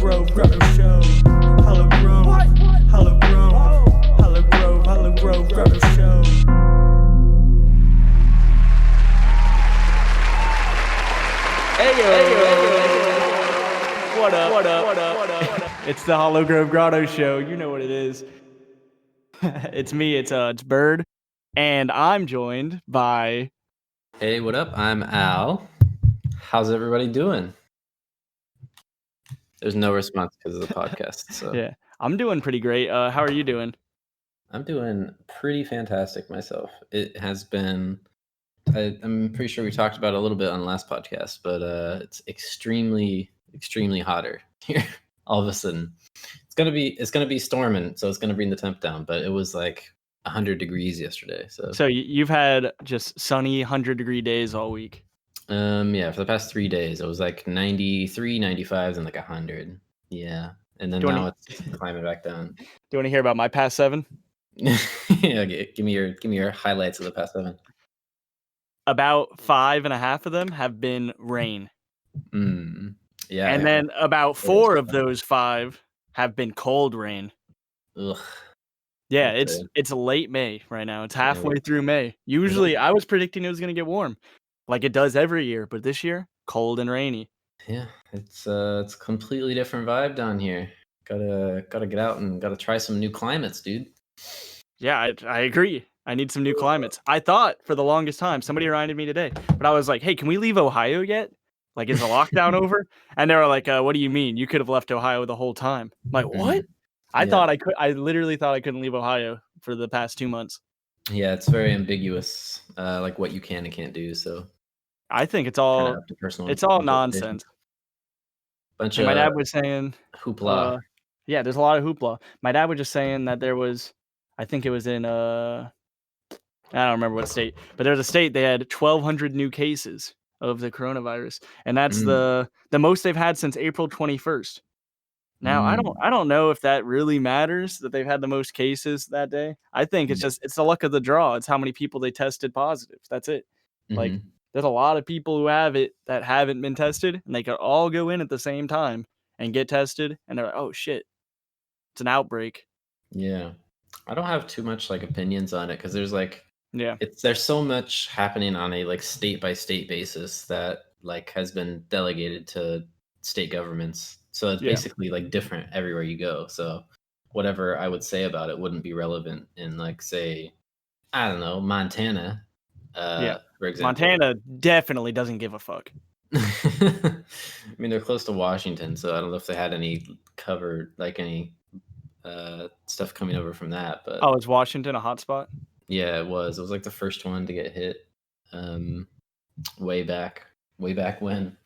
Grove, Grotto Show. Hollow Grove, Hollow Grove, Hollow Grove, Hollow Grove, Grotto Show. What up? What up? What up? What up? It's the Hollow Grove Grotto Show. You know what it is. It's me. It's Bird, and I'm joined by. Hey, what up? I'm Al. How's everybody doing? There's no response because of the podcast. So Yeah, I'm doing pretty great. How are you doing? I'm doing pretty fantastic myself. It has been. I'm pretty sure we talked about it a little bit on the last podcast, but it's extremely hotter here. All of a sudden, it's gonna be storming, so it's gonna bring the temp down. But it was like 100 degrees yesterday. So you've had just sunny 100-degree days all week. Yeah, for the past 3 days, it was like 93, 95, and like 100. Yeah, and then now it's climbing back down. Do you want to hear about my past 7? Yeah, give me your highlights of the past 7. About 5.5 of them have been rain. Yeah, and then about 4 of those 5 have been cold rain. Ugh. Yeah, it's late May right now. It's halfway through May. Usually, I was predicting it was gonna get warm, like it does every year, but this year, cold and rainy. Yeah, it's a completely different vibe down here. Gotta get out and gotta try some new climates, dude. Yeah, I agree. I need some new climates. I thought for the longest time, somebody reminded me today, but I was like, hey, can we leave Ohio yet? Like, is the lockdown over? And they were like, what do you mean? You could have left Ohio the whole time. I'm like, what? I thought I could. I literally thought I couldn't leave Ohio for the past 2 months. Yeah, it's very ambiguous, like what you can and can't do. So I think it's all nonsense. Bunch and of my dad was saying hoopla. Yeah, there's a lot of hoopla. My dad was just saying that there was, I think it was in I don't remember what state, but there's a state they had 1,200 new cases of the coronavirus, and that's the most they've had since April 21st. Now, I don't know if that really matters that they've had the most cases that day. I think it's the luck of the draw. It's how many people they tested positive. That's it. Like, there's a lot of people who have it that haven't been tested, and they could all go in at the same time and get tested, and they're like, oh shit, it's an outbreak. Yeah. I don't have too much like opinions on it because there's like there's so much happening on a like state by state basis that like has been delegated to state governments. So it's basically like different everywhere you go. So whatever I would say about it wouldn't be relevant in like, say, I don't know, Montana. For example. Montana definitely doesn't give a fuck. I mean, they're close to Washington, so I don't know if they had any covered, like any stuff coming over from that. But is Washington a hotspot? Yeah, it was. It was like the first one to get hit, way back when.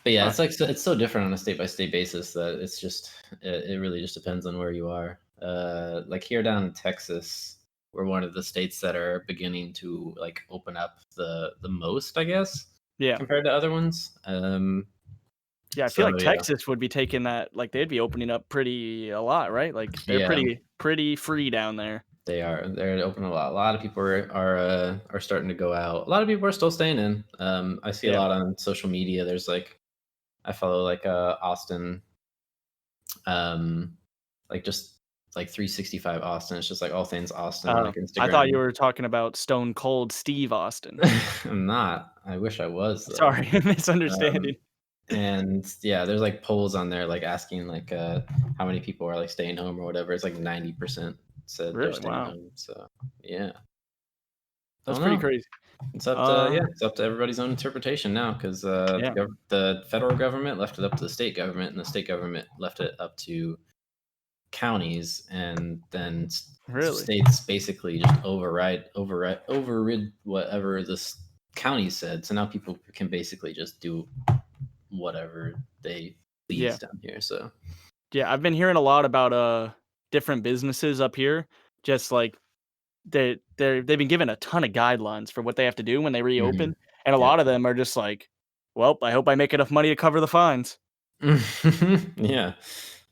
But yeah, it's like it's so different on a state by state basis that it's just it really just depends on where you are. Like here down in Texas, we're one of the states that are beginning to like open up the most, I guess. Yeah. Compared to other ones. Yeah, I feel like Texas would be taking that, like they'd be opening up a lot, right? Like they're pretty free down there. They are. They're open a lot. A lot of people are starting to go out. A lot of people are still staying in. I see a lot on social media. There's like, I follow like Austin, like just like 365 Austin. It's just like all things Austin on like Instagram. I thought you were talking about Stone Cold Steve Austin. I'm not. I wish I was. Though. Sorry, misunderstanding. And yeah, there's like polls on there like asking like how many people are like staying home or whatever. It's like 90% said they're staying home. So yeah, that's pretty crazy. It's up to it's up to everybody's own interpretation now because the federal government left it up to the state government, and the state government left it up to counties, and then states basically just overrid whatever the county said. So now people can basically just do whatever they please down here. So yeah, I've been hearing a lot about different businesses up here, just like they've been given a ton of guidelines for what they have to do when they reopen, and a lot of them are just like, well, I hope I make enough money to cover the fines. Yeah,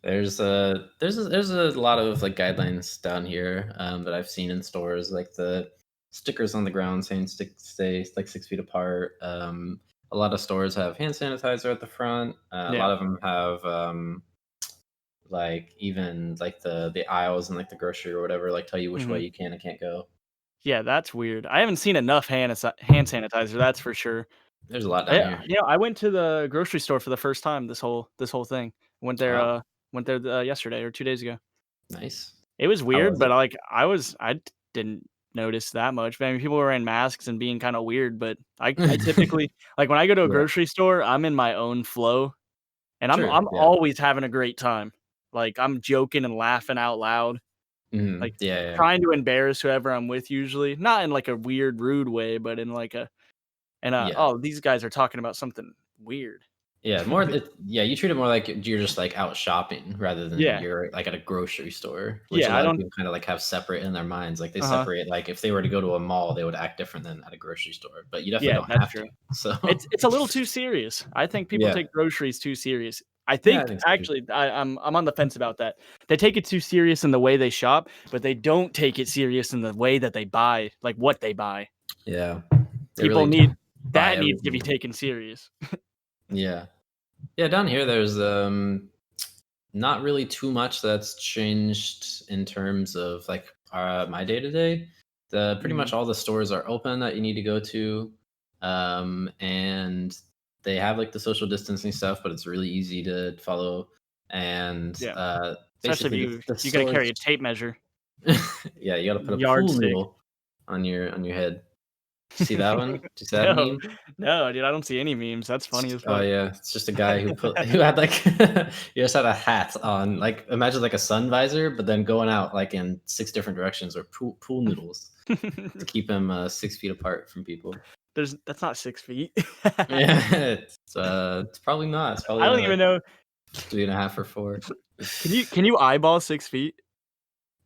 there's a lot of like guidelines down here that I've seen in stores, like the stickers on the ground saying stay like 6 feet apart. a lot of stores have hand sanitizer at the front. A Yeah. lot of them have like even like the aisles and like the grocery or whatever, like tell you which way Mhm. you can and can't go. Yeah, that's weird. I haven't seen enough hand sanitizer, that's for sure. There's a lot down here. I went to the grocery store for the first time this whole thing. Went there, Wow, yesterday or 2 days ago. nice. It was How weird, was it? but, like, I didn't notice that much. But I mean, people were wearing masks and being kinda weird, but I typically like, when I go to a Yeah, grocery store, I'm in my own flow, and I'm sure. I'm Yeah. always having a great time. Like, I'm joking and laughing out loud, like, Yeah, yeah, trying to embarrass whoever I'm with usually, not in, like, a weird, rude way, but in, like, yeah. "Oh, these guys are talking about something weird." Yeah, more yeah, you treat it more like you're just, like, out shopping rather than Yeah. you're, like, at a grocery store, which a Yeah, I lot of don't people kinda, like, have separate in their minds, like, they Uh-huh. separate like, if they were to go to a mall, they would act different than at a grocery store, but you definitely Yeah, don't that's have to, true. so It's a little too serious. I think people yeah. take groceries too serious. I Yeah, I think think so too. actually I'm on the fence about that. They take it too serious in the way they shop, but they don't take it serious in the way that they buy, like what they buy. Yeah. They People really need buy that needs to be everything. taken serious. Yeah. Yeah, down here, there's, not really too much that's changed in terms of, like, my day to day. The Pretty Mhm. much all the stores are open that you need to go to, and they have, like, the social distancing stuff, but it's really easy to follow, and, Yeah. Especially if basically, you the you gotta stores carry a tape measure, yeah, you gotta put a pool yardstick. noodle on your head. See that one? Do you see that No. meme? No, dude, I don't see any memes. That's funny as Oh fuck. yeah, it's just a guy who had like he just had a hat on, like imagine like a sun visor, but then going out like in 6 different directions or pool noodles to keep him 6 feet apart from people. That's not 6 feet. Yeah, it's probably not. It's I probably don't only even like know. 3.5 or 4. Can you eyeball 6 feet?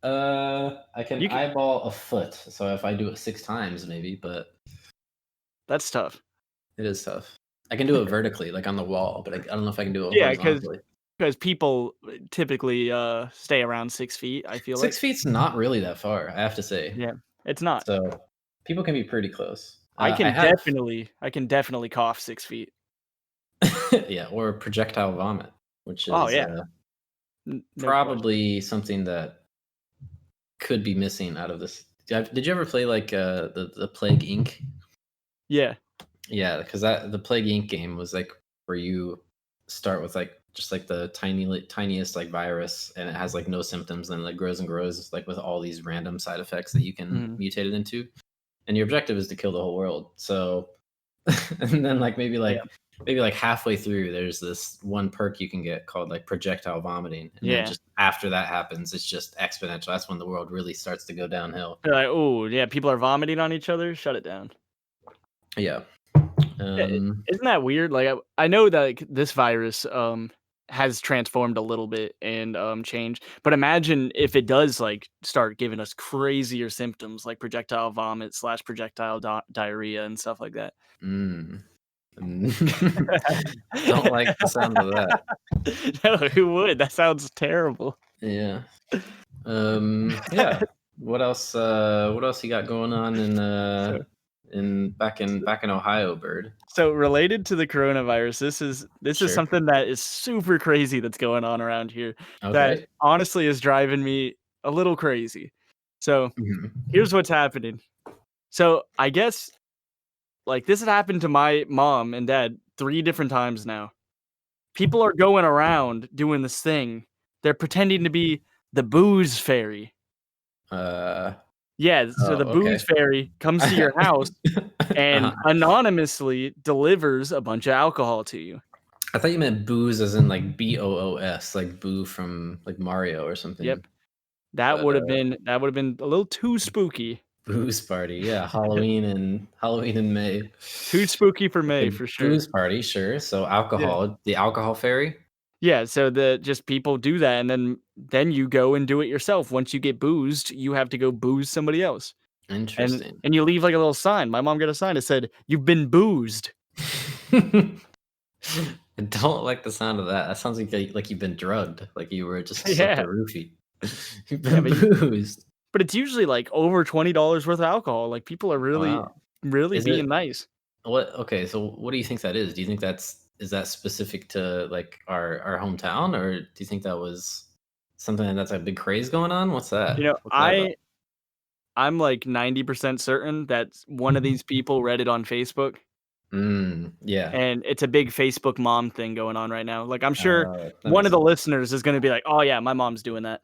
I can You can eyeball a foot, so if I do it 6 times, maybe, but That's tough. it is tough. I can do it vertically, like on the wall, but I don't know if I can do it Yeah, because horizontally. people, typically, stay around 6 feet, I feel Six like. feet's not really that far, I have to say. Yeah, it's not. So, people can be pretty close. I I can have definitely I can definitely cough 6 feet. yeah, or projectile vomit, which Oh, is, yeah, n no question. probably something that could be missing out of this. Did you ever play, like, the Plague Inc? Yeah, Yeah, because that the Plague Inc game was, like, where you start with, like, just, like, the tiniest, like, virus, and it has, like, no symptoms, and it grows and grows, like, with all these random side effects that you can mhm, mutate it into, and your objective is to kill the whole world, so and then yeah, maybe like halfway through there's this one perk you can get called like projectile vomiting, and then yeah. just after that happens it's just exponential. That's when the world really starts to go downhill. They're like, "Ooh, yeah, people are vomiting on each other, shut it down." Yeah. Yeah, um isn't that weird? Like, I know that, like, this virus, has transformed a little bit and, changed, but imagine if it does, like, start giving us crazier symptoms like projectile vomit slash projectile diarrhea and stuff like that. mm, don't like the sound of that. No, who would? That sounds terrible. Yeah. Yeah, what else you got going on So back in Ohio, bird? so related to the coronavirus, this is Sure. something that is super crazy that's going on around here that Okay. honestly is driving me a little crazy. So, Mhm. here's what's happening. So, I guess, like, this has happened to my mom and dad 3 different times now. People are going around doing this thing. They're pretending to be the booze fairy. uh Yeah, so oh, the booze okay. fairy comes to your house and Uh-huh. anonymously delivers a bunch of alcohol to you. I thought you meant booze as in like BOOS, like Boo from like Mario or something. Yep. That But would have been that would have been a little too spooky. booze party, yeah, Halloween in May. Too spooky for May Okay, for sure. booze party, sure. So Yeah. alcohol, the alcohol fairy. Yeah, so the just people do that, and then you go and do it yourself. Once you get boozed, you have to go booze somebody else. And Interesting. and you leave, like, a little sign. My mom got a sign that said, "You've been boozed." I don't like the sound of that. That sounds like you've been drugged, like you were just slipped a Yeah. roofie. You've Yeah, been boozed. but it's usually, like, over $20 worth of alcohol. Like, people are really, Wow. really Is being it nice. What okay, so what do you think that is? Do you think is that specific to, like, our hometown, or do you think that was something that's a big craze going on? What's You that? know, What's that about? I'm like 90% certain that one of these people read it on Facebook, Yeah. and it's a big Facebook mom thing going on right now. Like, I'm sure That one makes of the sense. listeners is gonna be like, "Oh, yeah, my mom's doing that."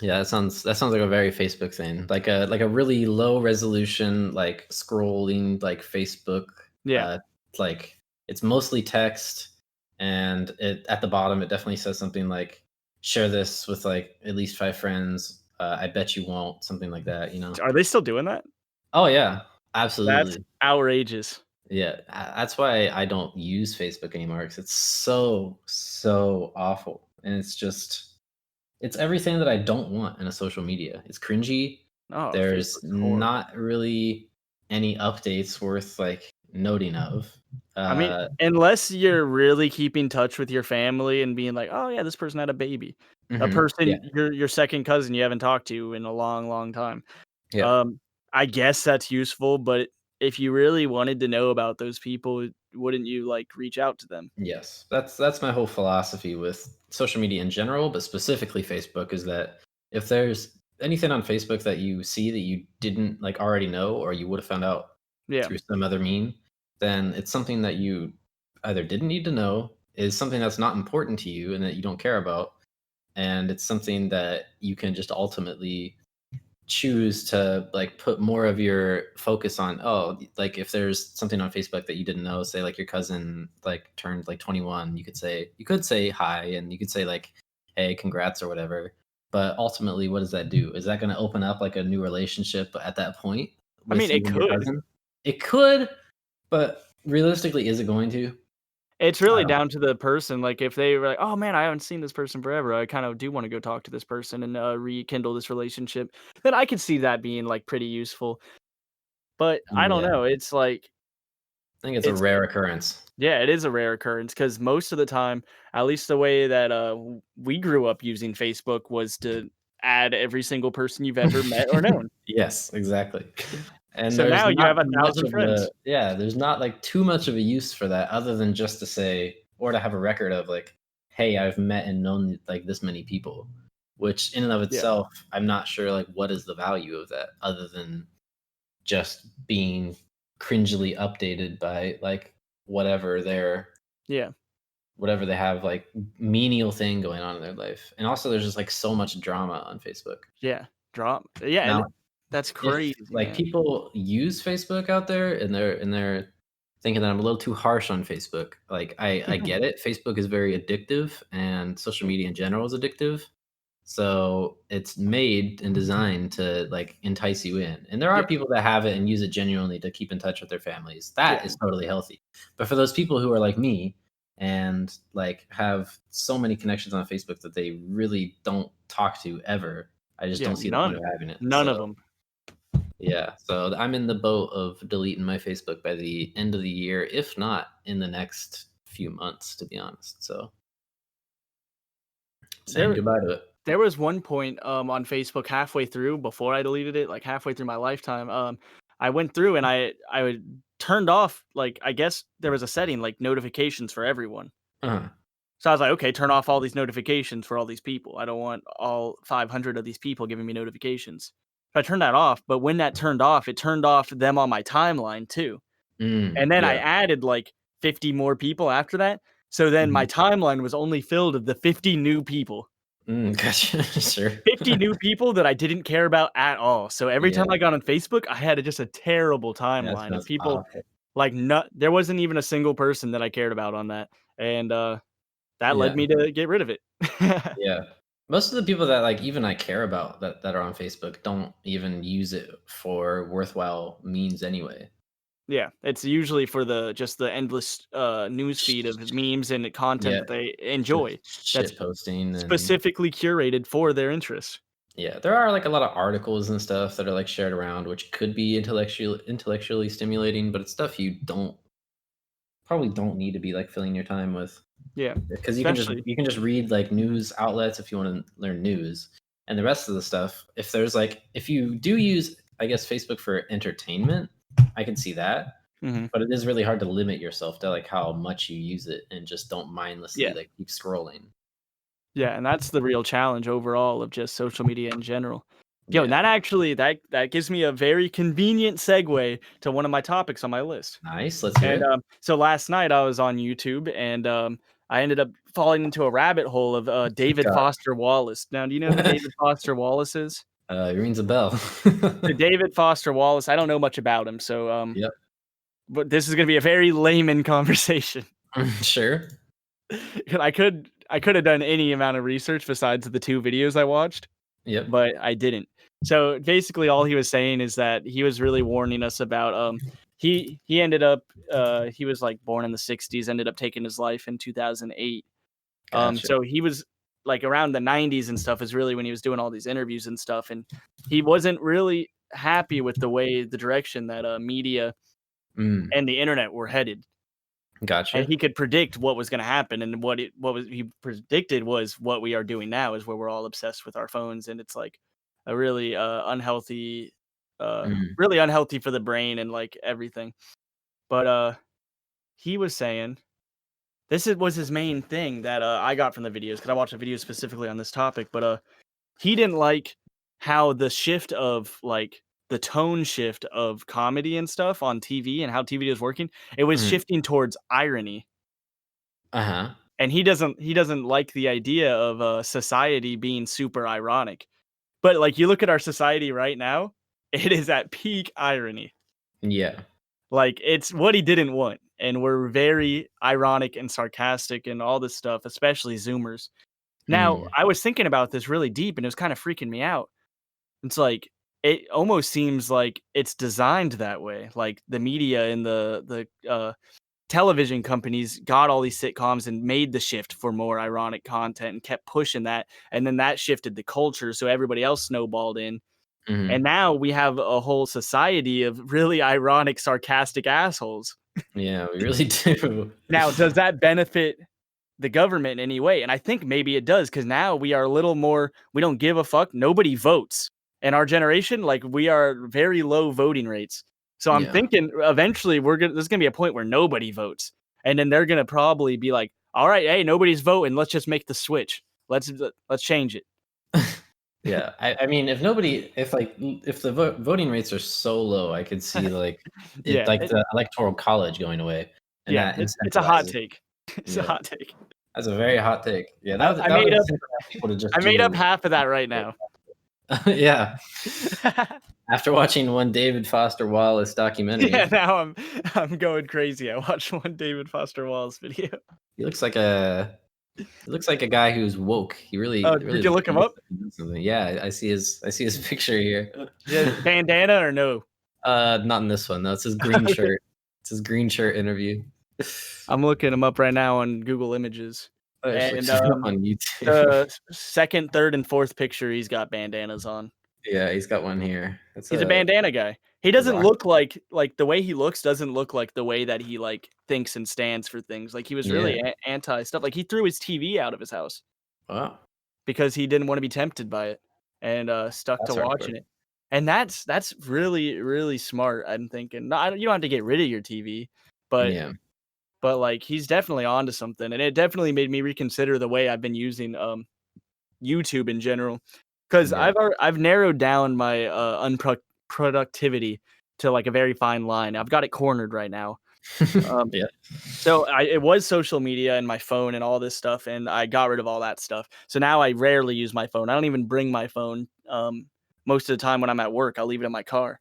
Yeah, that sounds like a very Facebook thing. Like a really low resolution, like, scrolling, like, Facebook, Yeah. uh, like, it's mostly text, and it at the bottom, it definitely says something like, "Share this with, like, at least 5 friends, I bet you won't," something like that, you know? Are they still doing that? Oh, yeah. That's Absolutely. outrageous. Yeah, that's why I don't use Facebook anymore, because it's so, so awful, and it's everything that I don't want in a social media. It's cringy. Oh, There's Facebook's horrible. not really any updates worth, like, noting of. I mean, Uh, unless you're really keeping touch with your family and being like, "Oh, yeah, this person had a baby." A yeah, person your second cousin you haven't talked to in a long, long time. yeah. Um, I guess that's useful, but if you really wanted to know about those people, wouldn't you, like, reach out to them? Yes, that's my whole philosophy with social media in general, but specifically Facebook, is that if there's anything on Facebook that you see that you didn't, like, already know, or you would have found out Yeah, through some other mean, then it's something that you either didn't need to know, is something that's not important to you and that you don't care about, and it's something that you can just ultimately choose to, like, put more of your focus on. Oh, like, if there's something on Facebook that you didn't know, say, like, your cousin, like, turned, like, 21, you could say hi, and you could say, like, hey, congrats, or whatever. But ultimately, what does that do? Is that going to open up, like, a new relationship at that point I mean, with it you and your could. cousin? It could, but realistically, is it going to? It's I really don't. down to the person, like, if they were like, "Oh, man, I haven't seen this person forever, I kinda do wanna go talk to this person and, rekindle this relationship," then I could see that being, like, pretty useful, but I don't Yeah, know, it's like I think it's a it's rare occurrence. yeah, it is a rare occurrence because most of the time, at least the way that, we grew up using Facebook was to add every single person you've ever met or known. Yes, exactly. And So there's now you not have too much 1,000 of a friends. yeah, there's not, like, too much of a use for that, other than just to say, or to have a record of, like, "Hey, I've met and known, like, this many people," which in and of Yeah, itself, I'm not sure, like, what is the value of that, other than just being cringily updated by, like, whatever their yeah, whatever they have, like, menial thing going on in their life. And also, there's just, like, so much drama on Facebook. yeah, drop yeah, and Now, that's if, crazy, like, man. people use Facebook out there, and they're thinking that I'm a little too harsh on Facebook, like, I get it. Facebook is very addictive, and social media in general is addictive. So it's made and designed to, like, entice you in. And there are Yeah, people that have it and use it genuinely to keep in touch with their families. That yeah, is totally healthy. But for those people who are like me, and, like, have so many connections on Facebook that they really don't talk to ever, I just yeah, don't see the point of having it. none of So them. yeah, so I'm in the boat of deleting my Facebook by the end of the year, if not in the next few months, to be honest. So saying There goodbye to it. there was one point, on Facebook halfway through before I deleted it, like, halfway through my lifetime, I went through and I would turned off, like, I guess there was a setting, like, notifications for everyone. Uh-huh. So I was like, "Okay, turn off all these notifications for all these people. I don't want all 500 of these people giving me notifications." So I turned that off, but when that turned off, it turned off them on my timeline too. And then I Yeah. added, like, 50 more people after that, so then my Mhm. timeline was only filled of the 50 new people. Gotcha. Sure. 50 new people that I didn't care about at all. So every time Yeah, I got on Facebook, I had just a terrible that timeline of sounds people, awful. like, there wasn't even a single person that I cared about on that, and, that led Yeah, me to get rid of it. yeah. Most of the people that, like, even I care about that are on Facebook don't even use it for worthwhile means anyway. Yeah, it's usually for just the endless, news feed of memes and content Yeah, that they just enjoy that's shit posting. And specifically curated for their interests. yeah, there are, like, a lot of articles and stuff that are, like, shared around, which could be intellectually stimulating, but it's stuff you don't need to be, like, filling your time with. Yeah, Because especially you can just read, like, news outlets if you wanna learn news, and the rest of the stuff, if you do use, I guess, Facebook for entertainment, I can see that, Mhm. But it is really hard to limit yourself to, like, how much you use it and just don't mindlessly, Yeah. like, keep scrolling. Yeah, and that's the real challenge overall of just social media in general. Yo, and Yeah. that actually that gives me a very convenient segue to one of my topics on my list. Nice, let's hear And, it. so last night I was on YouTube and, I ended up falling into a rabbit hole of, David God. Foster Wallace. Now, do you know who David Foster Wallace is? It rings a bell. So David Foster Wallace, I don't know much about him, so, Yep. but this is gonna be a very layman conversation. Sure. I could have done any amount of research besides the 2 videos I watched, Yep. but I didn't. So, basically, all he was saying is that he was really warning us about, he ended up, he was, like, born in the '60s, ended up taking his life in 2008. Gotcha. So he was, like, around the '90s and stuff is really when he was doing all these interviews and stuff, and he wasn't really happy with the direction that, media Mm, and the internet were headed. And gotcha. he could predict what was gonna happen, and what was he predicted was what we are doing now is where we're all obsessed with our phones, and it's, like, a really, Mm, really unhealthy for the brain and, like, everything. But, he was saying was his main thing that, I got from the videos because I watched a video specifically on this topic, but, he didn't like how the shift of, like, the tone shift of comedy and stuff on TV and how TV is working, it was mhm. shifting towards irony. Uh-huh. And he doesn't like the idea of, society being super ironic. But, like, you look at our society right now, it is at peak irony. Yeah. Like, it's what he didn't want, and we're very ironic and sarcastic and all this stuff, especially Zoomers. Now, Mm, I was thinking about this really deep, and it was kinda freaking me out. It's like, it almost seems like it's designed that way, like, the media and the television companies got all these sitcoms and made the shift for more ironic content and kept pushing that, and then that shifted the culture, so everybody else snowballed in, and mhm. now we have a whole society of really ironic, sarcastic assholes. Yeah, we really do. Now, does that benefit the government in any way? And I think maybe it does, because now we are a little more we don't give a fuck, nobody votes. In our generation, like, we are very low voting rates. So I'm Yeah. thinking eventually there's gonna be a point where nobody votes, and then they're gonna probably be like, "Alright, hey, nobody's voting, let's just make the switch. Let's change it." Yeah, I mean, if the voting rates are so low, I could see, like, it Yeah, like, the electoral college going away, and yeah, that it's a hot incentivizes. take. It's a Yeah, hate take. that's a very hot take. Yeah, I I that would made up incentivize people to I just made up do. half of that right now. Yeah, after watching one David Foster Wallace Yeah, documentary, now I'm going crazy. I watched one David Foster Wallace video. he looks like a guy who's woke. He Oh, really did you look him looks up? like he knows something. Yeah, I see his picture here. Yeah, bandana or no? Not in this one, no, it's his green Okay. shirt. It's his green shirt interview. I'm looking him up right now on Google Images, I just and, looked him up on YouTube. the 2nd, 3rd, and 4th picture, he's got bandanas on. Yeah, he's got one here. It's He's a a bandana guy. He the doesn't rock. look like, the way he looks doesn't look like the way that he, like, thinks and stands for things. Like, he was Yeah. really anti stuff. Like, he threw his TV out of his house Wow, because he didn't wanna be tempted by it and, stuck to that's hardcore. watching it. And that's really, really smart, I'm thinking. No, I don't you don't have to get rid of your TV, but Yeah, like, he's definitely onto something, and it definitely made me reconsider the way I've been using, YouTube in general, because yeah. I've narrowed down my, productivity to, like, a very fine line. I've got it cornered right now. Um, Yeah. so it was social media and my phone and all this stuff, and I got rid of all that stuff. So now I rarely use my phone. I don't even bring my phone, most of the time when I'm at work, I'll leave it in my car.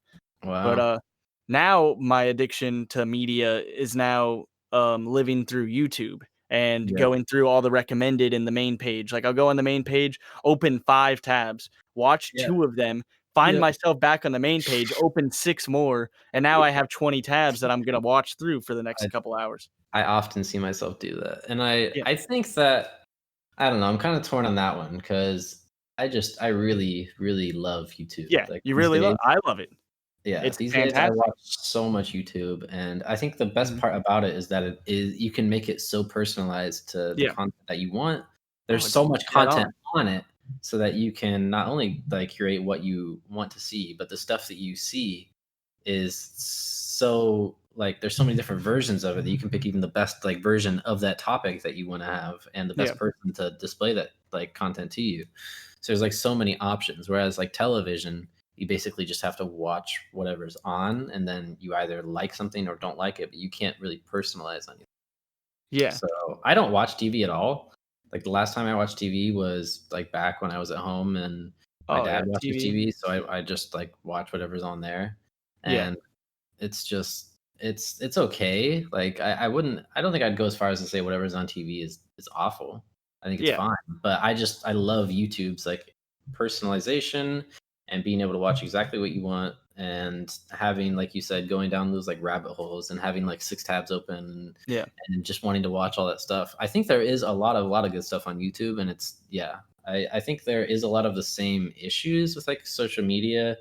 But, Wow. now my addiction to media is now, living through YouTube and Yep. going through all the recommended in the main page. Like, I'll go on the main page, open 5 tabs, watch Yeah. 2 of them, find Yep. myself back on the main page, open 6 more, and now I have 20 tabs that I'm gonna watch through for the next I couple hours. I often see myself do that, and Yeah. I think that I don't know, I'm kinda torn on that one because I really, really love YouTube. Yeah, Like, you these really days. I love it. Yeah, It's these days I fantastic. watch so much YouTube, and I think the best Mhm. part about it is that it is you can make it so personalized to the Yeah. content that you want. Oh, There's it's so much dead content on. on it so that you can not only, like, curate what you want to see, but the stuff that you see is so like there's so many different versions of it that you can pick even the best like version of that topic that you want to have and the Yeah. best person to display that like content to you. So there's like so many options. Whereas like television, you basically just have to watch whatever's on and then you either like something or don't like it, but you can't really personalize anything. Yeah. So I don't watch TV at all. Like the last time I watched TV was like back when I was at home and my Oh, dad yeah, watches TV. TV. So I just like watch whatever's on there. Yeah. And it's just it's okay. Like I don't think I'd go as far as to say whatever's on TV is awful. I think it's Yeah. fine. But I love YouTube's like personalization and being able to watch exactly what you want and having like you said going down those like rabbit holes and having like six tabs open Yeah. and just wanting to watch all that stuff. I think there is a lot of good stuff on YouTube and it's yeah. I think there is a lot of the same issues with like social media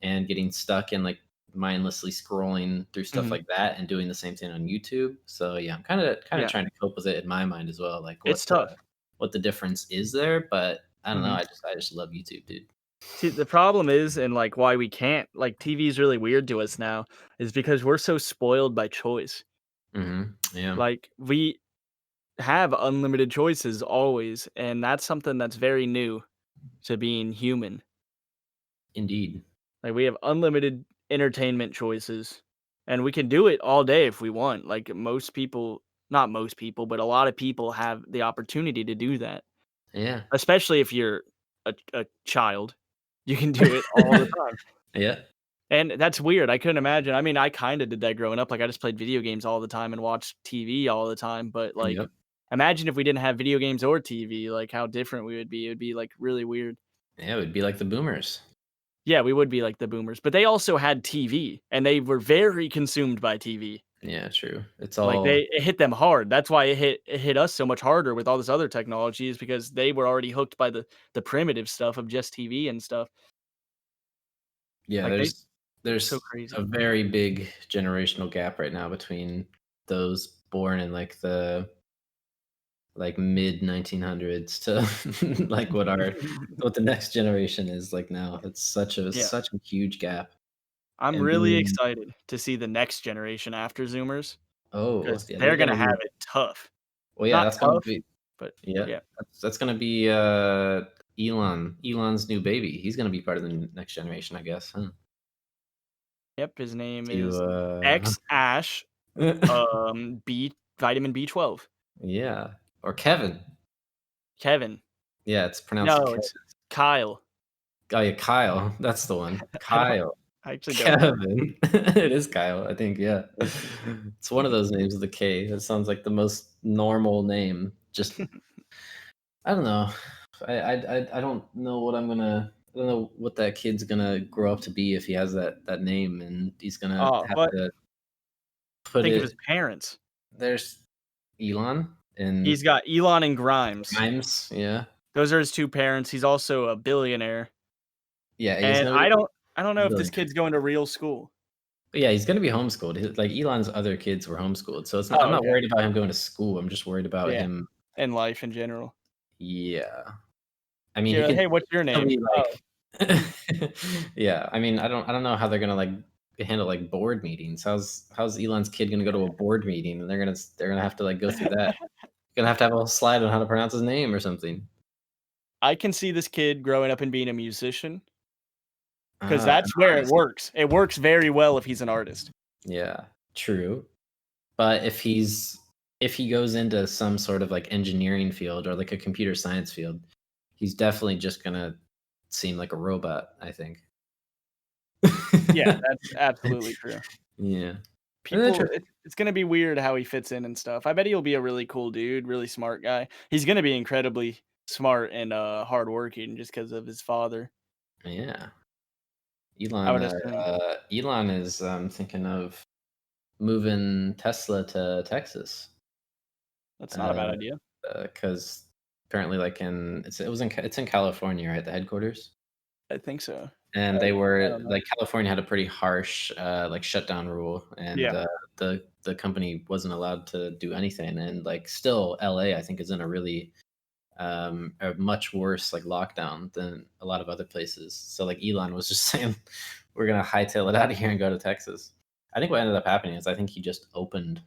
and getting stuck in like mindlessly scrolling through stuff Mhm. like that and doing the same thing on YouTube. So yeah, I'm kind of Yeah. trying to cope with it in my mind as well, like It's tough. what the difference is there. But I don't know. Mhm. I just love YouTube, dude. See, the problem is, and, like, why we can't like, TV is really weird to us now, is because we're so spoiled by choice. Yeah, Like, we have unlimited choices always, and that's something that's very new to being human. indeed. Like, we have unlimited entertainment choices, and we can do it all day if we want. Like, most people, not most people, but a lot of people have the opportunity to do that, Yeah. especially if you're a child. You can do it all the time. Yeah. And that's weird. I couldn't imagine. I mean, I kinda did that growing up. Like, I just played video games all the time and watched TV all the time, but, like, Yep. imagine if we didn't have video games or TV, like, how different we would be. It would be, like, really weird. Yeah, it would be like the boomers. Yeah, we would be like the boomers, but they also had TV, and they were very consumed by TV. Yeah, true. It's Like, all it hit them hard. That's why it hit us so much harder with all this other technology is because they were already hooked by the primitive stuff of just TV and stuff. yeah, Like, so there's a crazy. very big generational gap right now between those born in like the like mid 1900s to like what the next generation is like now. It's Yeah. such a huge gap. I'm And really being excited to see the next generation after Zoomers oh, because yeah, they're they're gonna gonna have be it tough. well, yeah, Not that's gonna tough, be but yeah, yeah. that's gonna be Elon's new baby. He's gonna be part of the next generation, I guess, huh? Yep, his name To is X Ash, B vitamin B12. yeah, or Kevin. Kevin. Yeah, it's pronounced No, Kevin. it's Kyle. Oh, yeah, Kyle, that's the one. I Kyle. actually don't know. Kevin. It is Kyle, I think, yeah. It's one of those names with a K. That sounds like the most normal name. Just I don't know. I don't know what I don't know what that kid's gonna grow up to be if he has that name, and he's gonna Oh, have but to put think of his it parents. there's Elon and He's got Elon and Grimes. Grimes, yeah. Those are his 2 parents. He's also a billionaire, Yeah, he's and gonna be I don't know a if this billionaire. kid's going to real school. But yeah, he's gonna be homeschooled. Like Elon's other kids were homeschooled, so it's not. I'm Oh, not okay. worried about him going to school. I'm just worried about Yeah, him. and life in general. Yeah, I mean, he You're like, could "Hey, what's your still name?" be "Oh." like, yeah. I mean, I don't know how they're gonna like handle like board meetings. How's Elon's kid gonna go to a board meeting and they're gonna have to like go through that. Gonna have to have a whole slide on how to pronounce his name or something. I can see this kid growing up and being a musician, because An that's where it artist. works. It works very well if he's an artist. Yeah, true. But if he goes into some sort of like engineering field or like a computer science field, he's definitely just gonna seem like a robot, I think. Yeah, that's absolutely true. Yeah. People True. it's gonna be weird how he fits in and stuff. I bet he'll be a really cool dude, really smart guy. He's gonna be incredibly smart and, hardworking just because of his father, Yeah. I would assume. Elon is thinking of moving Tesla to Texas. That's not a Uh, bad idea. because apparently like it's in California, right? The headquarters. I think so. And I they I were don't know. like California had a pretty harsh like shutdown rule and Yeah. the company wasn't allowed to do anything and like still LA I think is in a much worse like lockdown than a lot of other places. So like Elon was just saying we're gonna hightail it out of here and go to Texas. I think what ended up happening is I think he just opened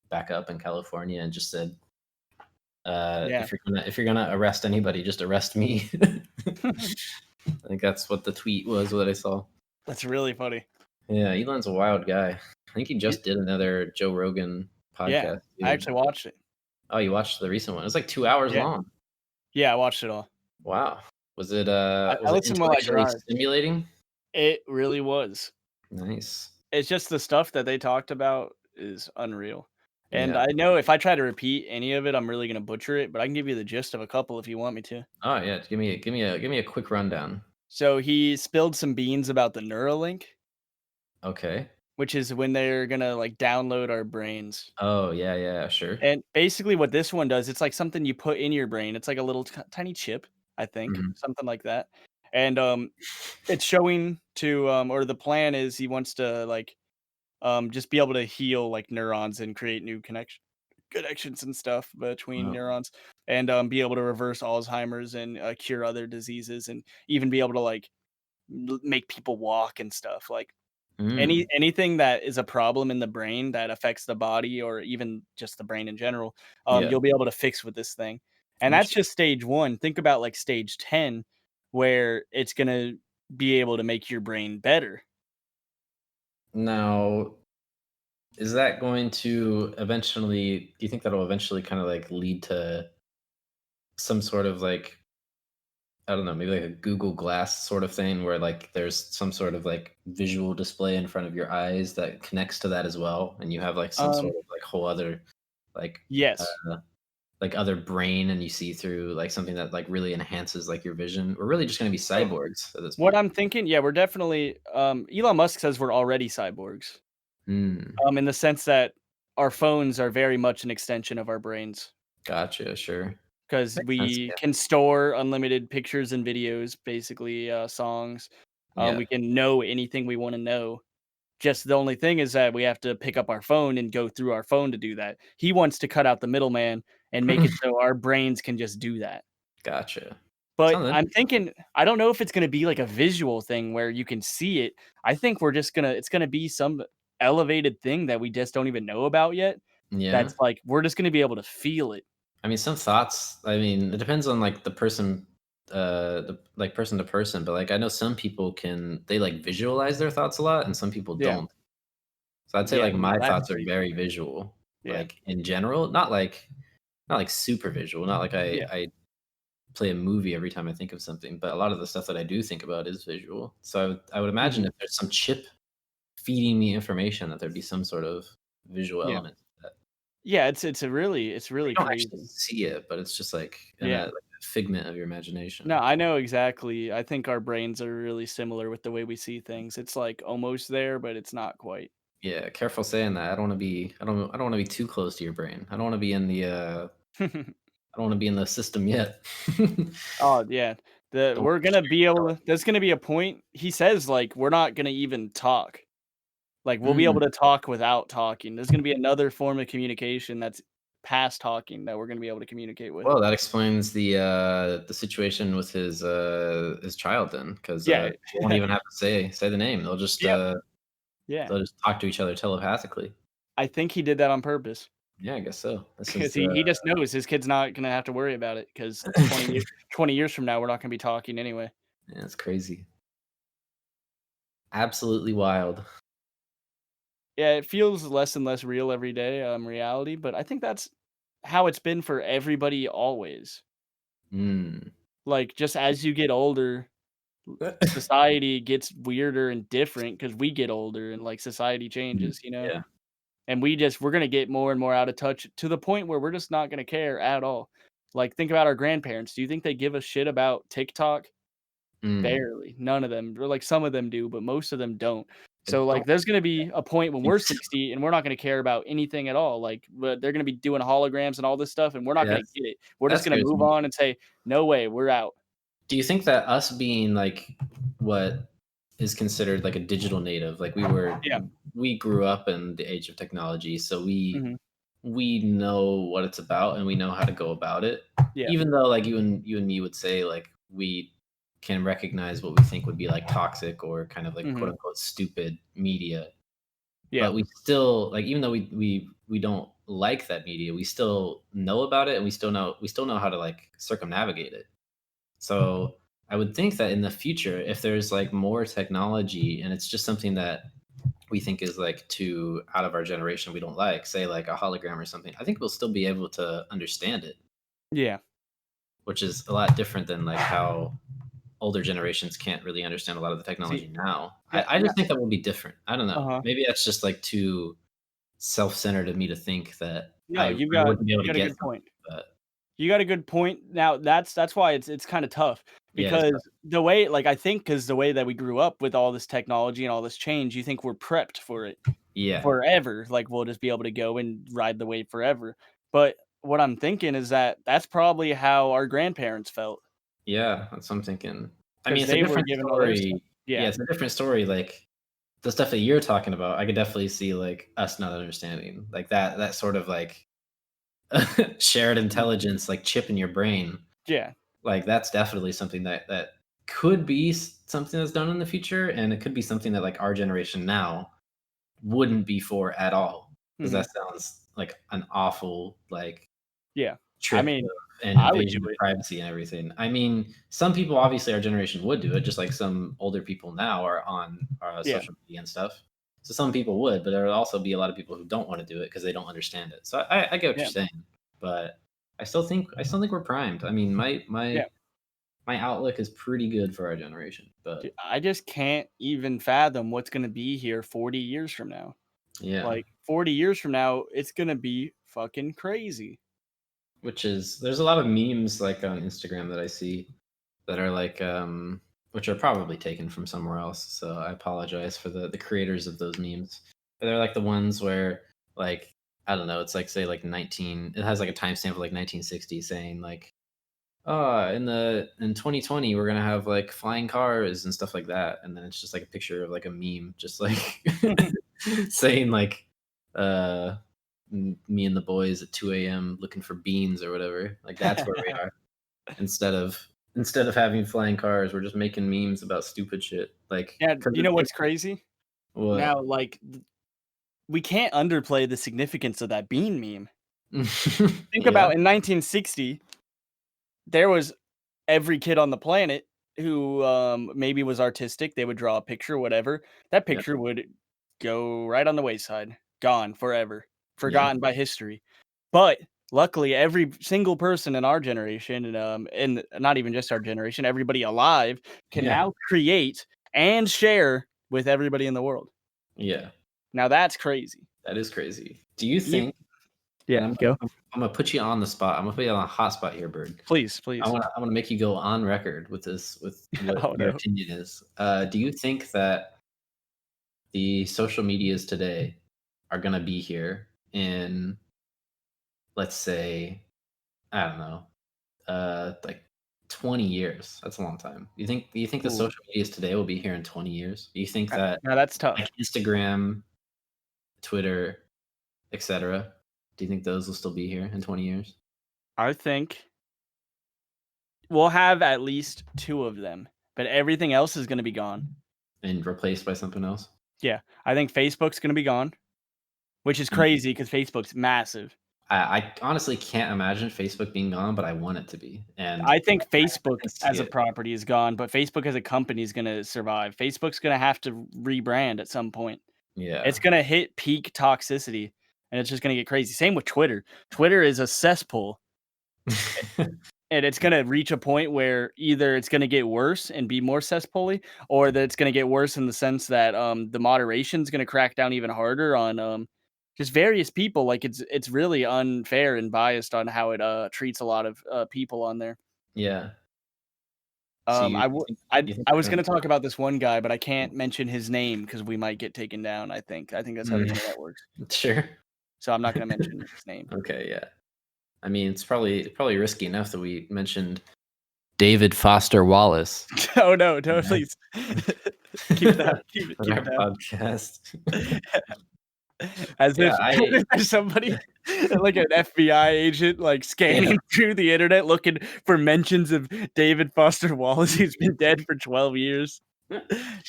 back up in California and just said, Yeah. if you're gonna arrest anybody, just arrest me." I think that's what the tweet was, what I saw. That's really funny. Yeah, Elon's a wild guy. I think he He just did another Joe Rogan Yeah, podcast I too. actually watched it. Oh, you watched the recent one? It was like 2 hours Yeah. long. Yeah, I watched it all. Wow. I Was it listen while I intellectually drive. stimulating? It really was. Nice. It's just the stuff that they talked about is unreal. And Yeah. I know if I try to repeat any of it, I'm really gonna butcher it, but I can give you the gist of a couple if you want me to. Oh, yeah, give me a quick rundown. So he spilled some beans about the Neuralink, Okay. which is when they're gonna, like, download our brains. Oh, yeah, yeah, sure. And basically what this one does, it's like something you put in your brain. It's like a little tiny chip, I think, Mhm. something like that. And, it's showing to, or the plan is he wants to, like, just be able to heal, like, neurons and create new connections and stuff between Wow. neurons, and, be able to reverse Alzheimer's and, cure other diseases, and even be able to, like, make people walk and stuff. Like, Mm. anything that is a problem in the brain that affects the body or even just the brain in general, Yeah. you'll be able to fix with this thing. And that's Interesting. just stage 1. Think about, like, stage 10, where it's gonna be able to make your brain better. Now, is that going to eventually do you think that'll eventually kinda, like, lead to some sort of, like, I don't know, maybe like a Google Glass sort of thing where, like, there's some sort of, like, visual display in front of your eyes that connects to that as well, and you have, like, some Um, sort of, like, whole other, like, yes. uh, like, other brain, and you see through, like, something that, like, really enhances, like, your vision? We're really just gonna be So, cyborgs at this what point. I'm thinking, yeah, we're definitely, Elon Musk says we're already cyborgs, Mm, in the sense that our phones are very much an extension of our brains. gotcha, sure. 'Cause Makes sense, we yeah. can store unlimited pictures and videos, basically, songs. Yeah. We can know anything we wanna know. Just the only thing is that we have to pick up our phone and go through our phone to do that. He wants to cut out the middleman and make it so our brains can just do that. Gotcha. But Sounds I'm interesting. thinking I don't know if it's gonna be like a visual thing where you can see it. I think we're just gonna it's gonna be some elevated thing that we just don't even know about yet. Yeah. That's like, we're just gonna be able to feel it. I mean, some thoughts, I mean, it depends on, like, the person, like, person to person, but, like, I know some people they, like, visualize their thoughts a lot, and some people Yeah. don't. So I'd say, Yeah, like, no, my that's thoughts are crazy. very visual, Yeah. like, in general, not like super visual, not like Yeah. I play a movie every time I think of something, but a lot of the stuff that I do think about is visual. So I would imagine Mhm. if there's some chip feeding me information that there'd be some sort of visual Yeah. element to that. Yeah, it's Where really you don't actually crazy. see it, but it's just like Yeah. like a figment of your No, imagination. I know exactly. I think our brains are really similar with the way we see things. It's, like, almost there, but it's not quite. Yeah, careful saying that. I don't wanna be too close to your brain. I don't wanna be in the system yet. Oh, yeah. The Don't we're gonna be able to there's gonna be a point he says, like, we're not gonna even talk. Like, we'll be Mm. able to talk without talking. There's gonna be another form of communication that's past talking that we're gonna be able to communicate with. Well, that explains the situation with his child then, 'cause, Yeah. they won't even have to say the name. Yep. Yeah. They'll just talk to each other telepathically. I think he did that on purpose. Yeah, I guess so. This 'Cause is, he just knows his kid's not gonna have to worry about it. Because 20 years from now, we're not gonna be talking anyway. yeah, it's crazy. Absolutely wild. Yeah, it feels less and less real every day, reality, but I think that's how it's been for everybody always. Mm. Like, just as you get older, society gets weirder and different because we get older and, like, society Mm. changes, you know? Yeah. And we're gonna get more and more out of touch to the point where we're just not gonna care at all. Like, think about our grandparents. Do you think they give a shit about TikTok? Mm. Barely, none of them, or, like, some of them do, but most of them don't. I So, like, don't there's gonna be a point when think we're so. 60 and we're not gonna care about anything at all, like, but they're gonna be doing holograms and all this stuff, and we're not Yeah, gonna get it. We're just that's gonna fair to move me. on and say, "No way, we're out." Do you think that us being, like, what is considered, like, a digital native, like, Yeah, we grew up in the age of technology, so mhm, we know what it's about and we know how to go about it. yeah, Even though, like, you and me would say, like, we can recognize what we think would be like toxic or kind of like quote unquote stupid media. Yeah. But we still like, even though we don't like that media, we still know about it, and we still know how to like circumnavigate it. So I would think that in the future, if there's like more technology and it's just something that we think is like too out of our generation, we don't like, say like a hologram or something, I think we'll still be able to understand it. Yeah. Which is a lot different than like how older generations can't really understand a lot of the technology See, now. yeah, I just think that will be different. I don't know. uh-huh. Maybe that's just like too self-centered of me to think that No, I wouldn't be able you to got a get good point. something, but You got a good point. Now that's why it's kinda tough yeah, it's because the way like, I think 'cause the way that we grew up with all this technology and all this change, you think we're prepped for it yeah. forever, like, we'll just be able to go and ride the wave forever. But what I'm thinking is that that's probably how our grandparents felt Yeah, that's what I'm thinking. I mean, because it's a they were different given all their stuff. story. Yeah, Yeah. it's a different story, like, the stuff that you're talking about, I could definitely see, like, us not understanding. Like, that sort of, like, shared Mm. intelligence, like, chip in your brain. Yeah. Like, that's definitely something that could be something that's done in the future, and it could be something that, like, our generation now wouldn't be for at all. Because Mhm. that sounds like an awful, like, Yeah. I trip mean, and I would do invasion of it. privacy and everything. I mean, some people, obviously, our generation would do it, just like some older people now are on Yeah. social media and stuff. So some people would, but there would also be a lot of people who don't want to do it because they don't understand it. So I get what you're Yeah. saying, but I still think we're primed. I mean, Yeah. my outlook is pretty good for our generation, Dude, but I just can't even fathom what's gonna be here 40 years from now. yeah, Like, 40 years from now, it's gonna be fucking crazy. which is there's a lot of memes like on Instagram that I see that are like which are probably taken from somewhere else. So I apologize for the creators of those memes. But they're like the ones where like I don't know, it's like say like 19 it has like a timestamp of like 1960 saying like oh in 2020 we're gonna have like flying cars and stuff like that. And then it's just like a picture of like a meme just like saying like uh me and the boys at 2 a.m. looking for beans or whatever. Like that's where we are. Instead of having flying cars, we're just making memes about stupid shit. Like, Yeah, 'cause you know what's crazy? what? Now, like, we can't underplay the significance of that bean meme. Think Yeah, about in 1960, there was every kid on the planet who, maybe was artistic, they would draw a picture, whatever. That yeah, picture would go right on the wayside, gone forever, yeah, forgotten by history. But luckily, every single person in our generation, and not even just our generation, everybody alive can yeah, now create and share with everybody in the world. yeah. Now that's crazy. That is crazy. Do you Ev think and Yeah, go. I'm gonna put you on the spot. I'm gonna put you on a hot spot here, Bird. Please, please. I wanna make you go on record with this, with what Oh, your no. opinion is. Do you think that the social medias today are gonna be here in, let's say, I don't know, like 20 years. That's a long time. You think the Ooh, social medias today will be here in 20 years? Do you think that now that's like tough. Instagram, Twitter, etc., do you think those will still be here in 20 years I think we'll have at least 2 of them, but everything else is gonna be gone. and replaced by something else? Yeah, I think Facebook's gonna be gone, which is Mm. crazy because Facebook's massive. I honestly can't imagine Facebook being gone, but I want it to be. And I think I Facebook can see as a it. property is gone, but Facebook as a company is gonna survive. Facebook's gonna have to rebrand at some point. It's Yeah. gonna hit peak toxicity, and it's just gonna get crazy. Same with Twitter. Twitter is a cesspool, and it's gonna reach a point where either it's gonna get worse and be more cesspool-y, or that it's gonna get worse in the sense that, the moderation's gonna crack down even harder on, just various people. Like, it's really unfair and biased on how it, treats a lot of, people on there. Yeah. So you you think I they're was gonna gonna talk about this one guy, but I can't mention his name because we might get taken down, I think. I think that's how the Mm, internet works. sure. So I'm not gonna mention his name. Okay, yeah. I mean, it's probably risky enough that we mentioned David Foster Wallace. Oh, no, no, Yeah. please. Keep that keep it On keep our it down. podcast. As Yeah, if I there's somebody like an FBI agent, like, yeah, scanning through the internet looking for mentions of David Foster Wallace, who's been dead for 12 years,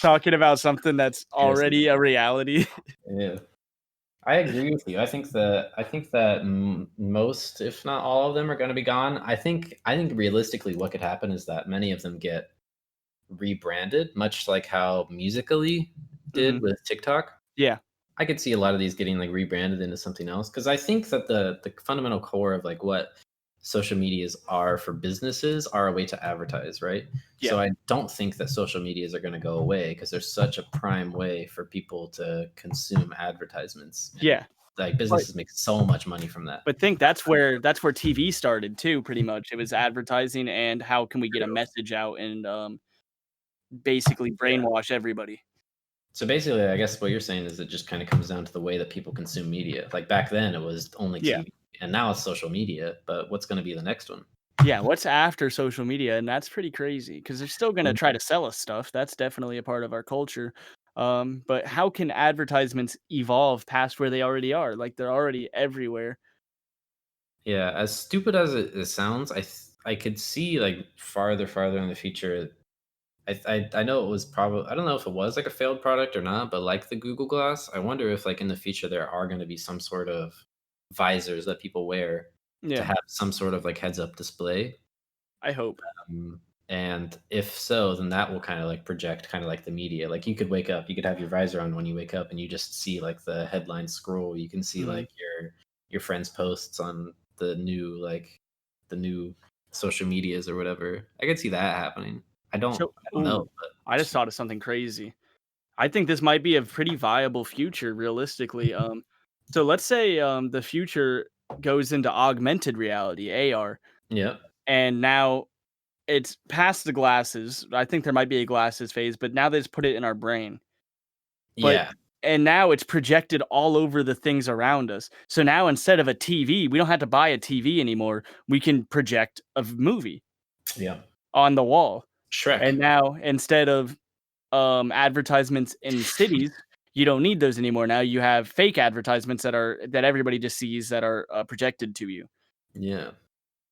talking about something that's yes, already a reality. yeah. I agree with you. I think that most, if not all of them, are going to be gone. I think realistically, what could happen is that many of them get rebranded, much like how Musically did Mhm. with TikTok. Yeah. I could see a lot of these getting like rebranded into something else because I think that the fundamental core of like what social medias are for businesses are a way to advertise, right? Yeah. So I don't think that social medias are going to go away because there's such a prime way for people to consume advertisements and Yeah. like But businesses make so much money from that. think that's where TV started too, pretty much. It was advertising and how can we get a True. message out and, basically Yeah. brainwash everybody. So basically, I guess what you're saying is it just kind of comes down to the way that people consume media. Like back then, it was only Yeah. TV, and now it's social media. But what's going to be the next one? Yeah, what's after social media? And that's pretty crazy because 'cause they're still gonna try to sell us stuff. That's definitely a part of our culture. But how can advertisements evolve past where they already are? Like, they're already everywhere. Yeah, as stupid as it sounds, I could see like farther in the future. I know it was probably I don't know if it was like a failed product or not, but like the Google Glass, I wonder if like in the future there are going to be some sort of visors that people wear to Yeah, have some sort of like heads up display. I hope. And if so, then that will kind of like project kind of like the media. Like you could wake up, you could have your visor on when you wake up, and you just see like the headline scroll. You can see Mhm. like your friends' posts on the new social medias or whatever. I could see that happening. So I don't know, but I just thought of something crazy. I think this might be a pretty viable future realistically. So let's say, the future goes into augmented reality, AR, yeah, and now it's past the glasses. I think there might be a glasses phase, but now they just put it in our brain. But yeah, and now it's projected all over the things around us. So now instead of a TV, we don't have to buy a TV anymore. We can project a movie yeah. on the wall. And Shrek. now instead of, advertisements in cities, you don't need those anymore. Now you have fake advertisements that everybody just sees that are, projected to you. Yeah,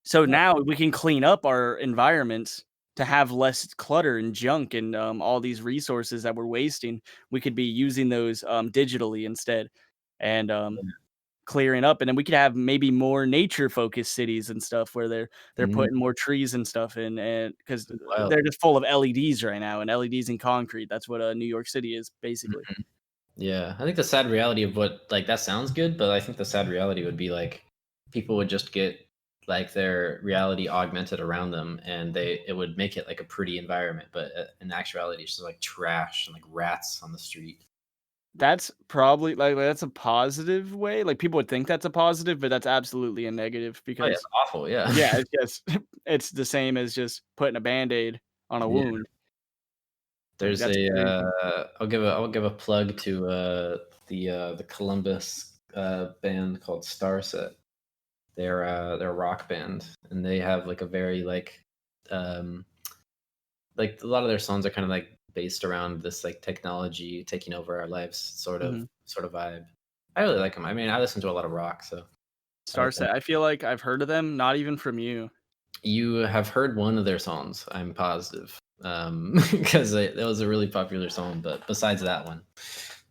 So yeah, now we can clean up our environments to have less clutter and junk and, all these resources that we're wasting. We could be using those, digitally instead and, clearing up, and then we could have maybe more nature-focused cities and stuff where they're mm, putting more trees and stuff in, and because wild. they're just full of LEDs right now, and LEDs and concrete. That's what, New York City is basically. Mhm. Yeah, I think the sad reality of what like that sounds good, but I think the sad reality would be like people would just get like their reality augmented around them, and they it would make it like a pretty environment, but in actuality, it's just like trash and like rats on the street. That's probably that's a positive way, like, people would think that's a positive, but that's absolutely a negative Oh yeah, it's because awful. Yeah, yeah, it's just it's the same as just putting a Band-Aid on a yeah. wound. Like, There's that's a crazy. I'll give a plug to the Columbus band called Starset. They're a rock band, and they have like a very um like a lot of their songs are kind of like based around this like technology taking over our lives Mhm. sort of vibe. I really like them. I mean, I listen to a lot of rock, so I like them. Starset, I feel like I've heard of them, not even from you. You have heard one of their songs, I'm positive, because it was a really popular song. But besides that one,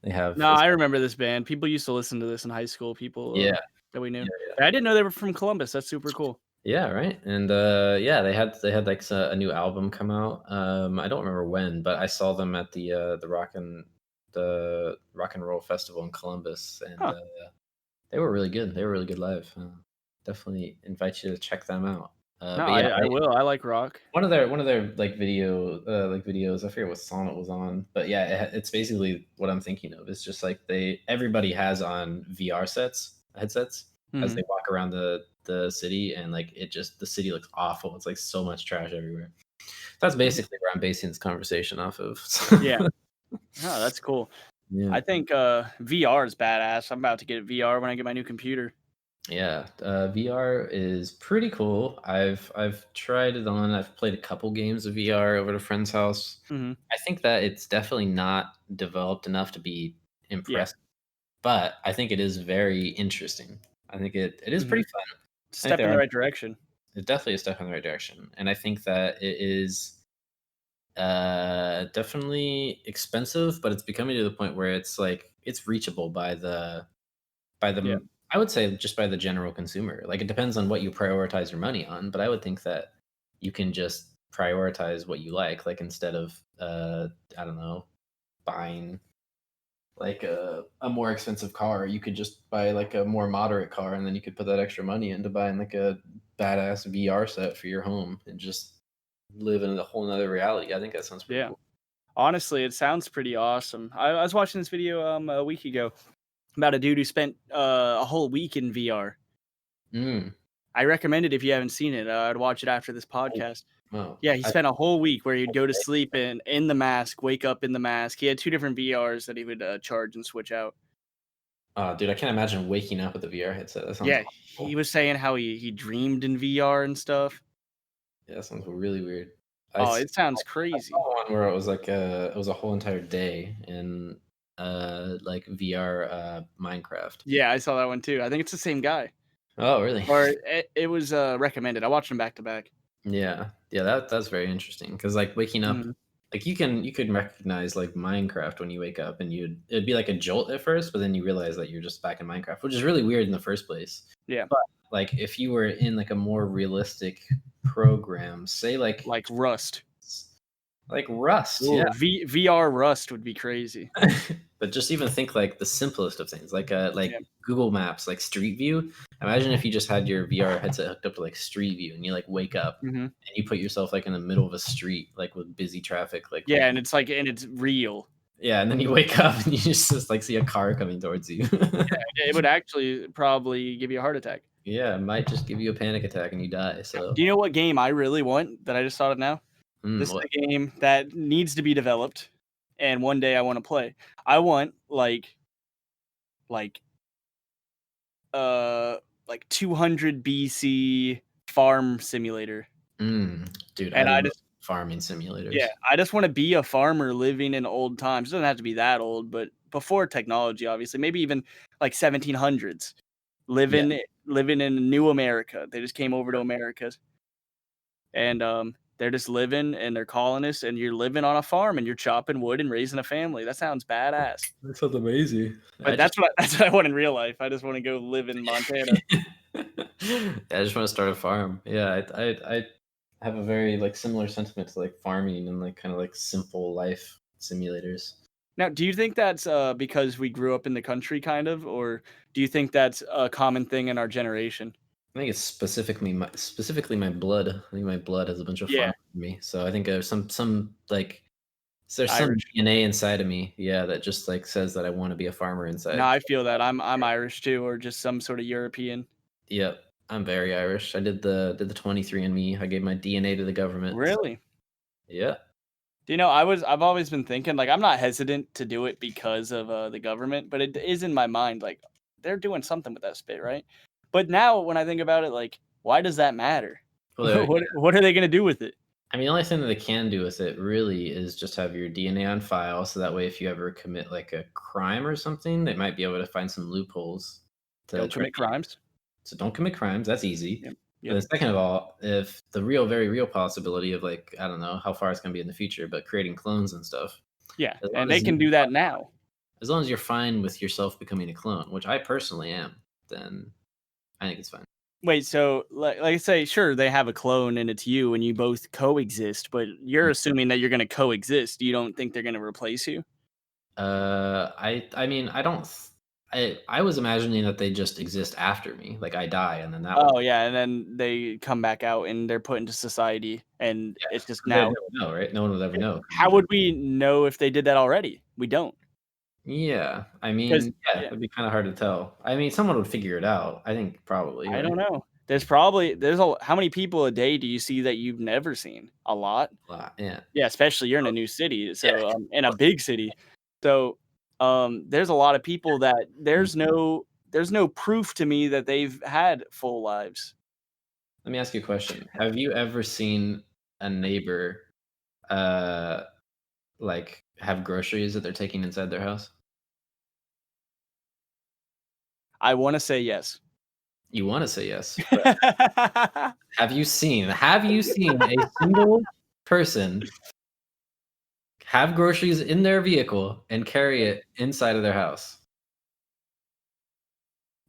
they have No, I remember this band. People used to listen to this in high school, people, yeah, that we knew. yeah, But I didn't know they were from Columbus, that's super cool. yeah, right. And yeah, they had like a new album come out. I don't remember when, but I saw them at the rock and roll festival in Columbus, and Huh. they were really good. They were really good live. Definitely invite you to check them out. No, But yeah, I will, I like rock. one of their like videos. I forget what song it was on, but yeah, it's basically what I'm thinking of. It's just like everybody has on VR headsets as Mhm. they walk around the city, and like it just the city looks awful. It's like so much trash everywhere. That's basically where I'm basing this conversation off of. Yeah. Oh, that's cool. Yeah. I think, VR is badass. I'm about to get VR when I get my new computer. Yeah, VR is pretty cool. I've tried it on. I've played a couple games of VR over at a friend's house. Mhm. I think that it's definitely not developed enough to be Yeah. impressive. but I think it is very interesting. I think it is Mhm. pretty fun. I think Step there in the are right direction. It's definitely a step in the right direction, and I think that it is definitely expensive, but it's becoming to the point where it's like it's reachable by Yeah. the I would say just by the general consumer. Like it depends on what you prioritize your money on, but I would think that you can just prioritize what you like instead of I don't know, buying like a more expensive car, you could just buy like a more moderate car and then you could put that extra money into buying like a badass VR set for your home and just live in a whole nother reality. I think that sounds pretty Yeah. cool. Honestly, it sounds pretty awesome. I was watching this video, a week ago about a dude who spent, a whole week in VR. Mm. I recommend it if you haven't seen it. I'd watch it after this Oh, podcast. wow. Yeah, he spent a whole week where he'd go to sleep in the mask, wake up in the mask. He had 2 different VRs that he would, charge and switch out. Dude, I can't imagine waking up with a VR headset. That sounds Yeah, he awful. was saying how he dreamed in VR and stuff. Yeah, that sounds really weird. Oh, it sounds I crazy. saw one where it was like it was a whole entire day in like VR Minecraft. Yeah, I saw that one too. I think it's the same guy. Oh, really? Or it was, recommended. I watched them back to back. Yeah. Yeah, that's very interesting because like, waking up Mhm. like, you could recognize, like, Minecraft when you wake up, and it'd be like a jolt at first, but then you realize that you're just back in Minecraft, which is really weird in the first place. Yeah, But, like, if you were in, like, a more realistic program, say, like Rust. like Rust, yeah. Ooh, VR Rust would be crazy. But just even think, like, the simplest of things, Yeah. like Google Maps, like Street View. Imagine if you just had your VR headset hooked up to, like, Street View, and you, like, wake up, Mhm. and you put yourself, like, in the middle of a street, like, with busy traffic, like, Yeah, and it's like and it's real. yeah, and then you wake up and you just, like, see a car coming towards you. Yeah, it would actually probably give you a heart attack. Yeah, it might just give you a panic attack and you die, Do so you know what game I really want that I just thought of now? This is what? a game that needs to be developed, and one day I wanna play. I want, like, uh, like 200 BC farm simulator, Dude, I and I love just farming yeah, simulators. I just wanna be a farmer living in old times. It doesn't have to be that old, but before technology, obviously, maybe even, like, 1700s, Yeah, living in new America. They just came over to America, and, they're just living, and they're colonists, and you're living on a farm, and you're chopping wood and raising a family. That sounds badass. that sounds amazing. I But just that's what I want in real life. I just wanna go live in Montana. I just wanna start a farm. Yeah, I have a very, like, similar sentiment to, like, farming and, like, kinda, like, simple life simulators. Now, do you think that's, because we grew up in the country kind of, or do you think that's a common thing in our generation? I think it's specifically my blood. I think my blood has a bunch of Yeah, farm in me, so I think there's like, there's some Irish. DNA inside of me, yeah, that just, like, says that I wanna be a farmer No, inside. I feel that. I'm Irish too, or just some sort of European. Yep, I'm very Irish. I did the 23andMe. I gave my DNA to the government, so Really? yeah. Do you know, I've always been thinking, like, I'm not hesitant to do it because of, the government, but it is in my mind, like, they're doing something with that spit, right? But now when I think about it, like, why does that matter? Well, there What are they gonna do with it? I mean, the only thing that they can do with it really is just have your DNA on file, so that way if you ever commit, like, a crime or something, they might be able to find some loopholes to Don't try commit crimes. so don't commit crimes, that's easy. Yep, But yep. then second of all, if the real very real possibility of, like, I don't know how far it's gonna be in the future, but creating clones and stuff, Yeah, as long and they as you can do that now. as long as you're fine with yourself becoming a clone, which I personally am, then I think it's fine. Wait, so, like I say, sure, they have a clone and it's you and you both coexist, but you're Mm. assuming that you're gonna coexist. You don't think they're gonna replace you? I mean, I don't I was imagining that they just exist after me, like, I die and then that would Oh, yeah, and then they come back out and they're put into society, and yeah, it's just 'cause they'd now never know, right? No one would ever yeah. know 'cause How would we know if they did that already? We don't, yeah, I 'cause mean, yeah, yeah, it'd be kinda hard to tell. I mean, someone would figure it out, I think probably, I right? don't know. There's a how many people a day do you see that you've never seen? A lot? A lot, yeah. Yeah, especially you're in a Oh, new city, yeah. so, in a big city. So, there's a lot of people that Mm. there's no proof to me that they've had full lives. Let me ask you a question. Have you ever seen a neighbor, uh, like, have groceries that they're taking inside their house? I wanna say yes. You wanna say yes, but have you seen a single person have groceries in their vehicle and carry it inside of their house?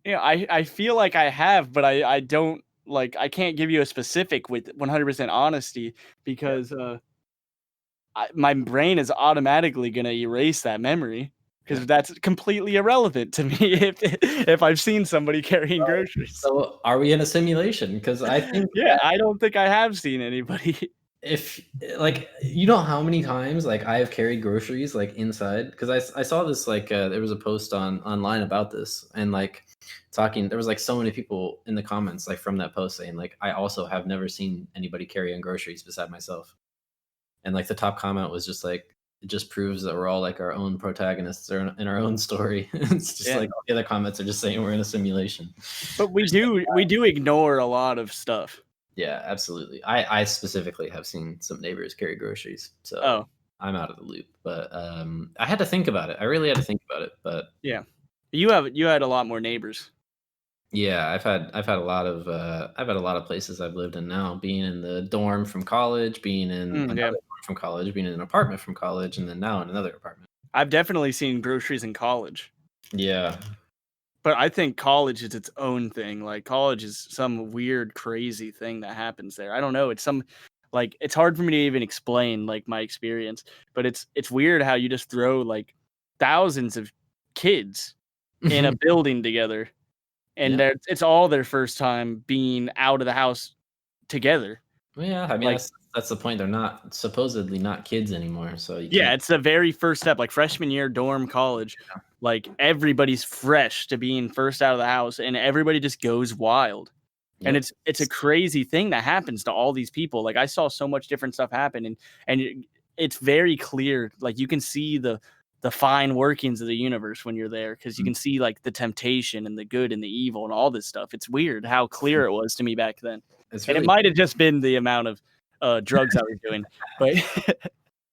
Yeah, I feel like I have, but I don't like, I can't give you a specific with 100% honesty Yeah. because, my brain is automatically gonna erase that memory Yeah. because that's completely irrelevant to me if I've seen somebody carrying groceries. So, are we in a simulation? Because I think Yeah, I don't think I have seen anybody. if like, you know how many times, like, I have carried groceries, like, inside? Because I saw this, like, there was a post online about this, and, like, talking there was, like, so many people in the comments, like, from that post saying, like, "I also have never seen anybody carrying groceries beside myself." And, like, the top comment was just like, "It just proves that we're all, like, our own protagonists or in our own story." It's just Yeah, like all the other comments are just saying we're in a simulation. but we do ignore a lot of stuff. Yeah, absolutely. I specifically have seen some neighbors carry groceries, so Oh, I'm out of the loop. But I had to think about it. I really had to think about it. But yeah. You had a lot more neighbors. yeah, I've had a lot of places I've lived in now. Being in the dorm from college, being in Mm, another yeah. dorm from college, being in an apartment from college, and then now in another apartment. I've definitely seen groceries in college. Yeah. But I think college is its own thing, like, college is some weird, crazy thing that happens there. I don't know, it's some like, it's hard for me to even explain, like, my experience, but it's weird how you just throw, like, thousands of kids in a building together, and Yeah. it's all their first time being out of the house together. Well, yeah, I mean, Like, that's the point. They're not supposedly not kids anymore, so you yeah, can't. it's the very first step, like, freshman year, dorm, college, like, everybody's fresh to being first out of the house, and everybody just goes wild. And Yep. it's a crazy thing that happens to all these people. Like, I saw so much different stuff happen, and it's very clear. Like, you can see the fine workings of the universe when you're there because you Mm. can see, like, the temptation and the good and the evil and all this stuff. It's weird how clear it was to me back then. It's And it really might have just been the amount of, drugs I was doing, but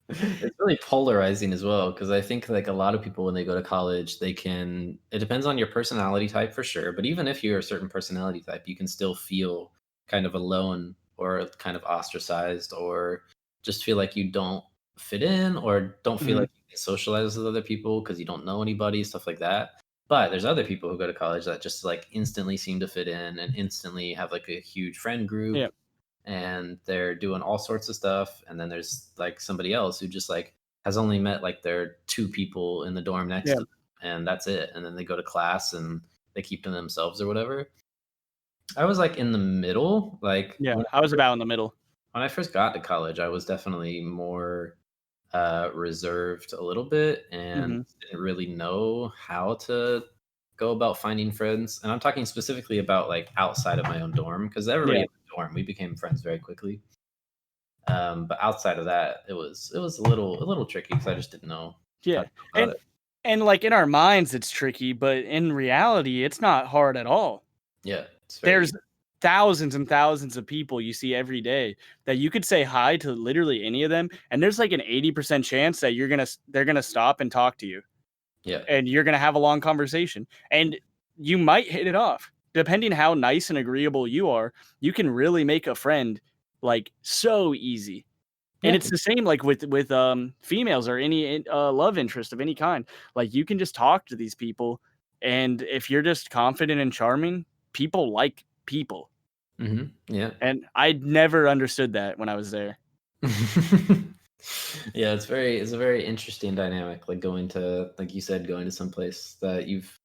it's really polarizing as well because I think like a lot of people when they go to college, it depends on your personality type for sure, but even if you're a certain personality type, you can still feel kind of alone or kind of ostracized or just feel like you don't fit in or don't feel Mhm. like you can socialize with other people because you don't know anybody, stuff like that. But there's other people who go to college that just like instantly seem to fit in and instantly have like a huge friend group Yeah, and they're doing all sorts of stuff. And then there's like somebody else who just like has only met like their two people in the dorm next yeah, to them, and that's it. And then they go to class and they keep to themselves or whatever. I was like in the middle. Like yeah. I was about in the middle. when I first got to college, I was definitely more reserved a little bit and Mhm. didn't really know how to go about finding friends. And I'm talking specifically about like outside of my own dorm because everybody Yeah, in the dorm we became friends very quickly. But outside of that, it was a little tricky because I just didn't know how yeah. to go about And it. and, like, in our minds, it's tricky, but in reality, it's not hard at all. Yeah, it's very There's easy. thousands and thousands of people you see every day that you could say hi to literally any of them, and there's like an 80% chance that they're gonna stop and talk to you, Yeah. and you're gonna have a long conversation, and you might hit it off. Depending how nice and agreeable you are, you can really make a friend, like, so easy. And Yeah. it's the same, like, with females or any love interest of any kind. Like, you can just talk to these people, and if you're just confident and charming, people like people. Yeah. And I never understood that when I was there. Yeah, it's a very interesting dynamic, like going to like you said, going to some place that you've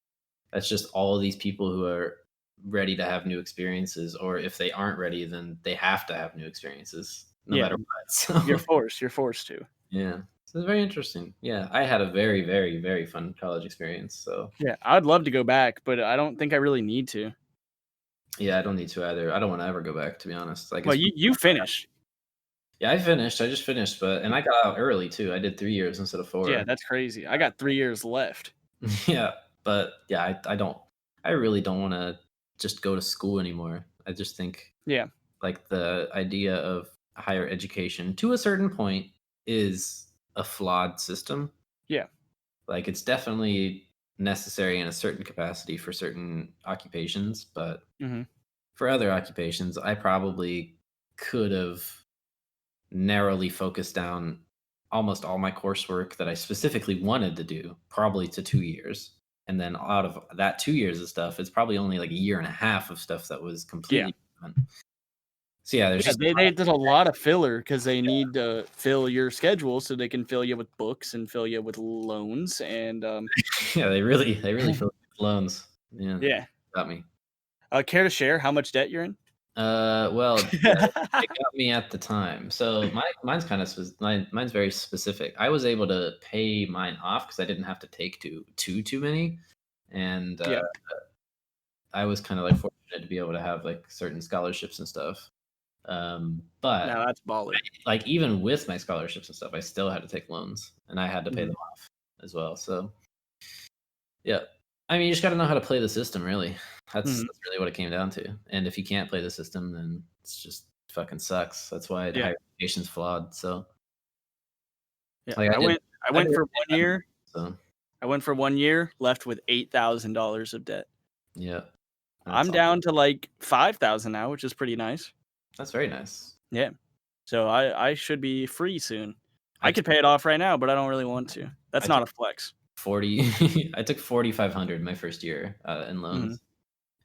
that's just all of these people who are ready to have new experiences, or if they aren't ready, then they have to have new experiences no Yeah, matter what. So you're forced to. yeah. So it's very interesting. Yeah. I had a very, very, very fun college experience. So Yeah, I'd love to go back, but I don't think I really need to. yeah, I don't need to either. I don't want to ever go back to be honest. Like Well, it's you finished. yeah, I finished. I just finished, and I got out early too. I did 3 years instead of Yeah, 4. that's crazy. I got 3 years left. Yeah, but yeah, I really don't wanna just go to school anymore. I just think, Yeah, like, the idea of higher education, to a certain point, is a flawed system. yeah, Like, it's definitely necessary in a certain capacity for certain occupations, but Mhm. for other occupations, I probably could have narrowly focused down almost all my coursework that I specifically wanted to do, probably to 2 years. And then out of that 2 years of stuff, it's probably only like a year and a half of stuff that was Yeah. completely done. So, yeah, there's Yeah, just a they lot of did a lot of filler because they yeah. need to fill your schedule so they can fill you with books and fill you with loans and, Yeah, they really fill with loans. Yeah, yeah. got me. Care to share how much debt you're in? Well, yeah, it got me at the time. So mine's kind of mine's very specific. I was able to pay mine off because I didn't have to take too many, and Yeah. I was kind of like fortunate to be able to have like certain scholarships and stuff. But Now that's baller. like even with my scholarships and stuff, I still had to take loans, and I had to pay Mhm. them off as well. So yeah, I mean, you just got to know how to play the system, really. Mhm. That's really what it came down to. And if you can't play the system, then it's just fucking sucks. That's why Yeah. higher education's flawed. So, Yeah. like, I I did went for 1 everything I could year. do, so I went for 1 year, left with $8,000 of debt. yeah, that's I'm all. down to, like, 5,000 now, which is pretty nice. That's very nice. Yeah. So I should be free soon. I I could took pay it off right now, but I don't really want to. That's I not took a flex. 40. I took 4,500 my first year in Mhm. loans,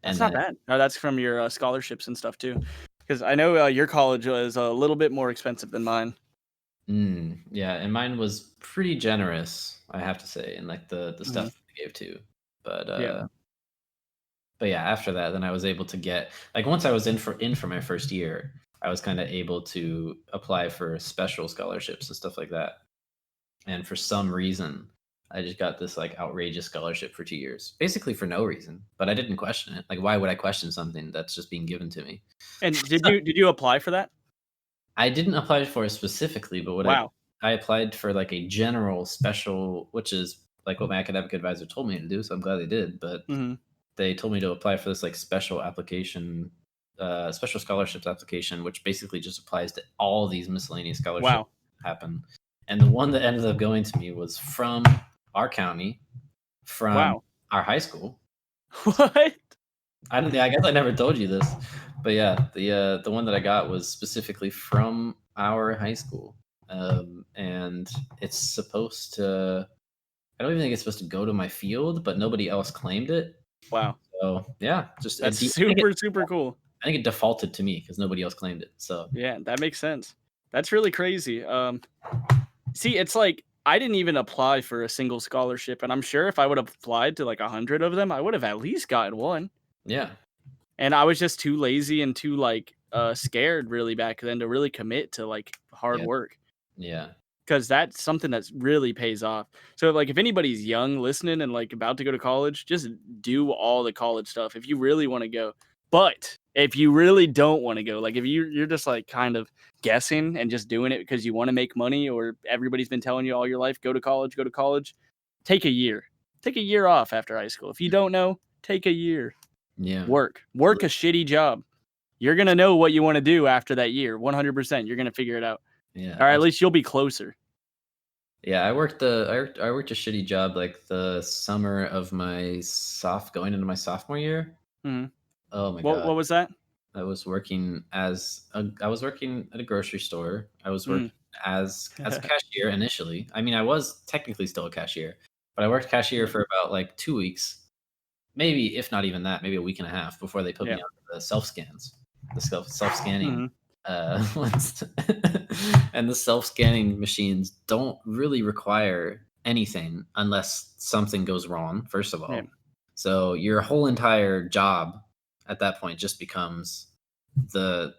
That's and not then bad. No, that's from your, scholarships and stuff too. Because I know, your college was a little bit more expensive than mine. yeah, and mine was pretty generous, I have to say, and like the stuff Mhm. that they gave too. But Yeah. yeah, after that, then I was able to get like once I was in for my first year, I was kind of able to apply for special scholarships and stuff like that. And for some reason, I just got this like outrageous scholarship for 2 years, basically for no reason. But I didn't question it. Like, why would I question something that's just being given to me? And did you apply for that? I didn't apply for it specifically, but what Wow. I applied for like a general special, which is like what my academic advisor told me to do. So I'm glad they did. But Mhm. they told me to apply for this like special application, special scholarships application, which basically just applies to all these miscellaneous scholarships Wow. that happen. And the one that ended up going to me was from our county, from Wow. our high school. What? I guess I never told you this, but yeah, the one that I got was specifically from our high school, and it's supposed to. I don't even think it's supposed to go to my field, but nobody else claimed it. Wow. So yeah, just That's super, super cool. I think it defaulted to me because nobody else claimed it. So Yeah, that makes sense. That's really crazy. See, it's like I didn't even apply for a single scholarship, and I'm sure if I would have applied to like 100 of them, I would have at least gotten one. yeah, And I was just too lazy and too like scared really back then to really commit to like hard yeah, work yeah, because that's something that's really pays off. So like if anybody's young listening and like about to go to college, just do all the college stuff if you really want to go. But if you really don't want to go, like if you're just like kind of guessing and just doing it because you want to make money or everybody's been telling you all your life, go to college, take a year. Take a year off after high school. If you don't know, take a year. yeah, Work a shitty job. You're gonna know what you want to do after that year. 100%. You're gonna figure it out. yeah. Or at least you'll be closer. Yeah, I worked a shitty job like the summer of my going into my sophomore year. Mhm. Oh my What god. was that? I was working at a grocery store. I was Mm. working as a cashier initially. I mean, I was technically still a cashier, but I worked cashier Yeah. for about like 2 weeks, maybe if not even that, maybe a week and a half before they put me Yeah. on the self scans, the self scanning Mhm. ones. And the self scanning machines don't really require anything unless something goes wrong. First of Yeah. all, so your whole entire job at that point just becomes the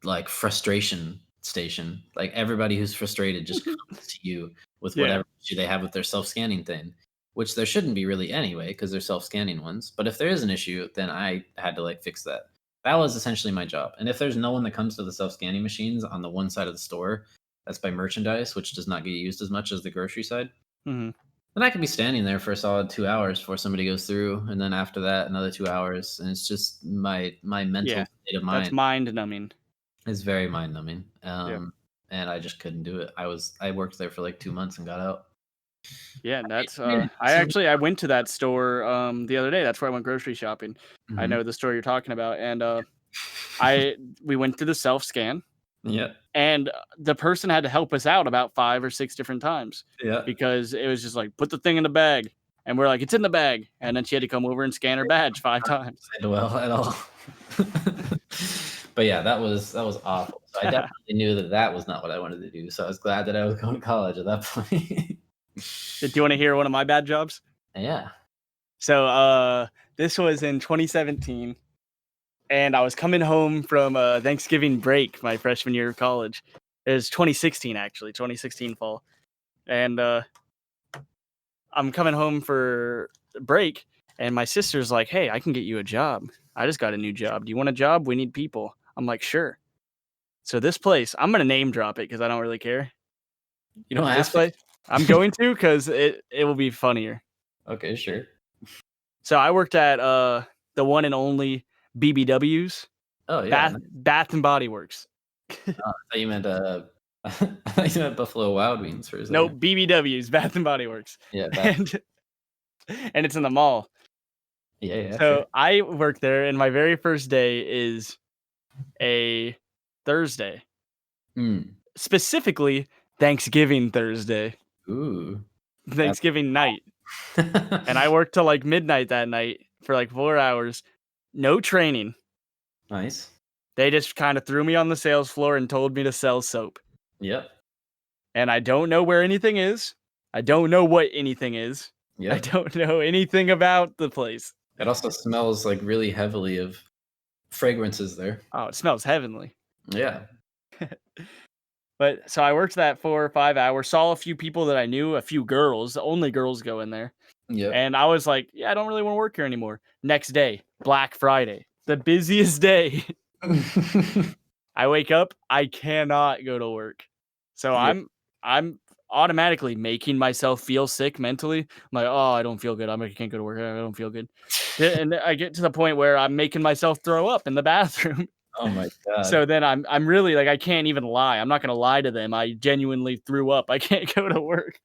like frustration station. Like everybody who's frustrated just comes to you with Yeah. whatever issue they have with their self-scanning thing, which there shouldn't be really anyway because they're self-scanning ones. But if there is an issue, then I had to like fix that. That was essentially my job. And if there's no one that comes to the self-scanning machines on the one side of the store, that's by merchandise, which does not get used as much as the grocery side. Mhm. Then I could be standing there for a solid 2 hours before somebody goes through, and then after that, another 2 hours, and it's just my mental Yeah. state of That's mind mind numbing. is very mind numbing. Yeah. And I just couldn't do it. I worked there for like 2 months and got out. Yeah, that's I mean, I went to that store the other day. That's where I went grocery shopping. I Mhm. know the store you're talking about, and I we went through the self scan, Yeah, and the person had to help us out about 5 or 6 different times yeah. because it was just like, put the thing in the bag, and we're like, it's in the bag, and then she had to come over and scan her badge 5 times. End well at all. But yeah, that was awful. So I definitely knew that that was not what I wanted to do. So I was glad that I was going to college at that point. Do you want to hear one of my bad jobs? Yeah. So this was in 2017, and I was coming home from Thanksgiving break my freshman year of college. It was 2016 actually, 2016 fall, and I'm coming home for break, and my sister's like, "Hey, I can get you a job. I just got a new job. Do you want a job? We need people." I'm like, "Sure." So this place, I'm gonna name drop it because I don't really care. You don't This have to. place, I'm going to because it will be funnier. Okay, sure. So I worked at the one and only BBW's, Oh, yeah. Bath and Body Works. I thought you meant, I thought you meant Buffalo Wild Wings for a No, second. BBW's, Bath and Body Works, Yeah, bath. and it's in the mall. Yeah, yeah, sure. So I work there, and my very first day is a Thursday, Mm. specifically Thanksgiving Thursday, Ooh, that's Thanksgiving night. And I worked till like midnight that night for like 4 hours. No training. nice. They just kind of threw me on the sales floor and told me to sell soap. Yep, And I don't know where anything is. I don't know what anything is. I yep. don't know anything about the place. It also smells, like, really heavily of fragrances there. Oh, it smells heavenly. Yeah. But so I worked that 4 or 5 hours, saw a few people that I knew, a few girls, only girls go in there. Yep. And I was like, yeah, I don't really want to work here anymore. Next day, Black Friday, the busiest day. I wake up, I cannot go to work. So Yeah. I'm automatically making myself feel sick mentally. I'm like, oh, I don't feel good. I can't go to work. I don't feel good. And I get to the point where I'm making myself throw up in the bathroom. Oh my god. So then I'm really like I can't even lie. I'm not gonna lie to them. I genuinely threw up. I can't go to work.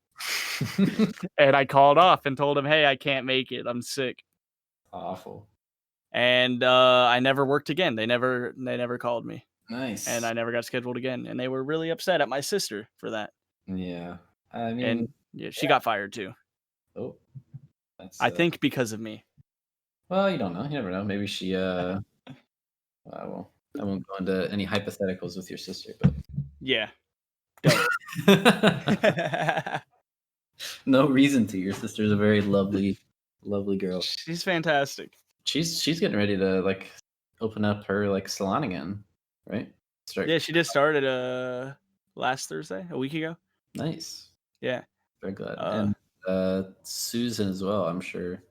And I called off and told them, hey, I can't make it. I'm sick. Awful. And I never worked again. They never called me. And Nice. I never got scheduled again. And they were really upset at my sister for that. Yeah. I mean, And yeah, she yeah. got fired too. Oh, that's, I think because of me. well, you don't know. You never know. Maybe she, well, I won't go into any hypotheticals with your sister, Yeah, don't. but no reason to. Your sister's a very lovely, lovely girl. She's fantastic. She's getting ready to, like, open up her, like, salon again, right? Yeah, Start. she just started last Thursday, a week ago. Nice. Yeah. Very glad. Uh And Susan as well, I'm sure,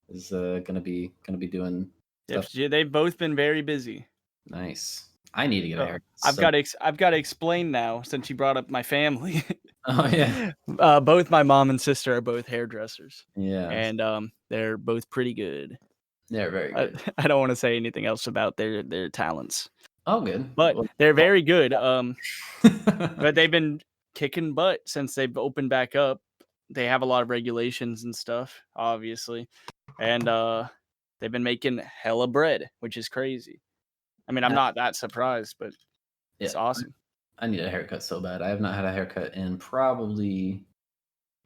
is gonna be doing yep, stuff. they've both been very busy. Nice. I need to get a So haircut. I've So got to I've got to explain now since you brought up my family. oh yeah. Both my mom and sister are both hairdressers, Yeah. and they're both pretty good. They're very I, good. I don't want to say anything else about their talents, Oh, good. but Well, they're very good. But they've been kicking butt since they've opened back up. They have a lot of regulations and stuff, obviously, and they've been making hella bread, which is crazy. I mean, I'm uh, not that surprised, but yeah, it's awesome. I need a haircut so bad. I have not had a haircut in probably,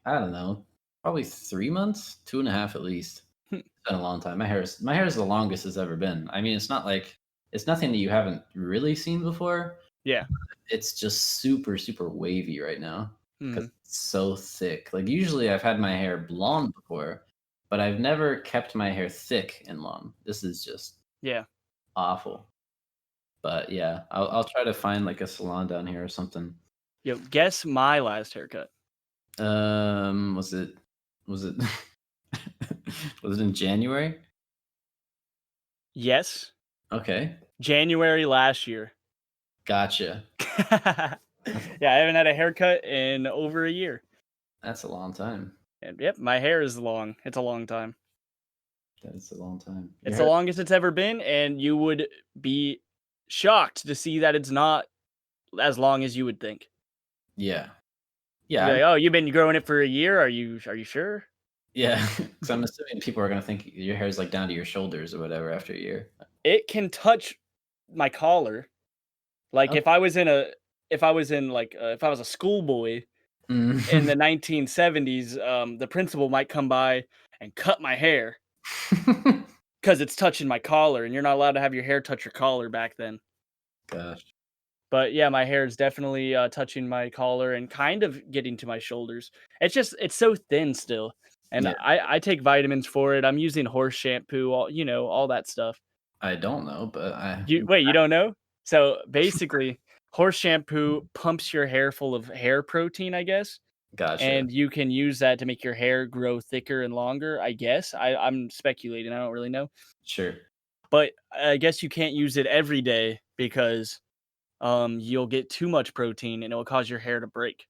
I don't know, probably 3 months, 2.5 at least. It's been a long time. My hair is the longest it's ever been. I mean, it's not like it's nothing that you haven't really seen before. Yeah. It's just super, super wavy right now because Hmm. it's so thick. Like, usually I've had my hair blonde before, but I've never kept my hair thick and long. This is just Yeah. awful. But yeah, I'll try to find, like, a salon down here or something. Yo, guess my last haircut. Was it was it in January? Yes, Okay, January last year. gotcha. That's Yeah, I haven't had a haircut in over a year. that's a long time. And yep, my hair is long. It's a long time. That is a long time. Your It's the hair, longest it's ever been, and you would be shocked to see that it's not as long as you would think. yeah, Yeah, You're like, "Oh, you've been growing it for a year? Are you sure?" yeah, because I'm assuming people are gonna think your hair's, like, down to your shoulders or whatever after a year. It can touch my collar. Like, Oh. if I was a schoolboy in Mm. the 1970s, the principal might come by and cut my hair because it's touching my collar, and you're not allowed to have your hair touch your collar back then. Gosh. But yeah, my hair is definitely, touching my collar and kind of getting to my shoulders. It's so thin still, and Yeah, I take vitamins for it. I'm using horse shampoo, all that stuff. I don't know, but I You don't know? So, basically, horse shampoo pumps your hair full of hair protein, I guess, gotcha. and you can use that to make your hair grow thicker and longer, I guess. I'm speculating, I don't really know. Sure. But I guess you can't use it every day because, you'll get too much protein and it'll cause your hair to break.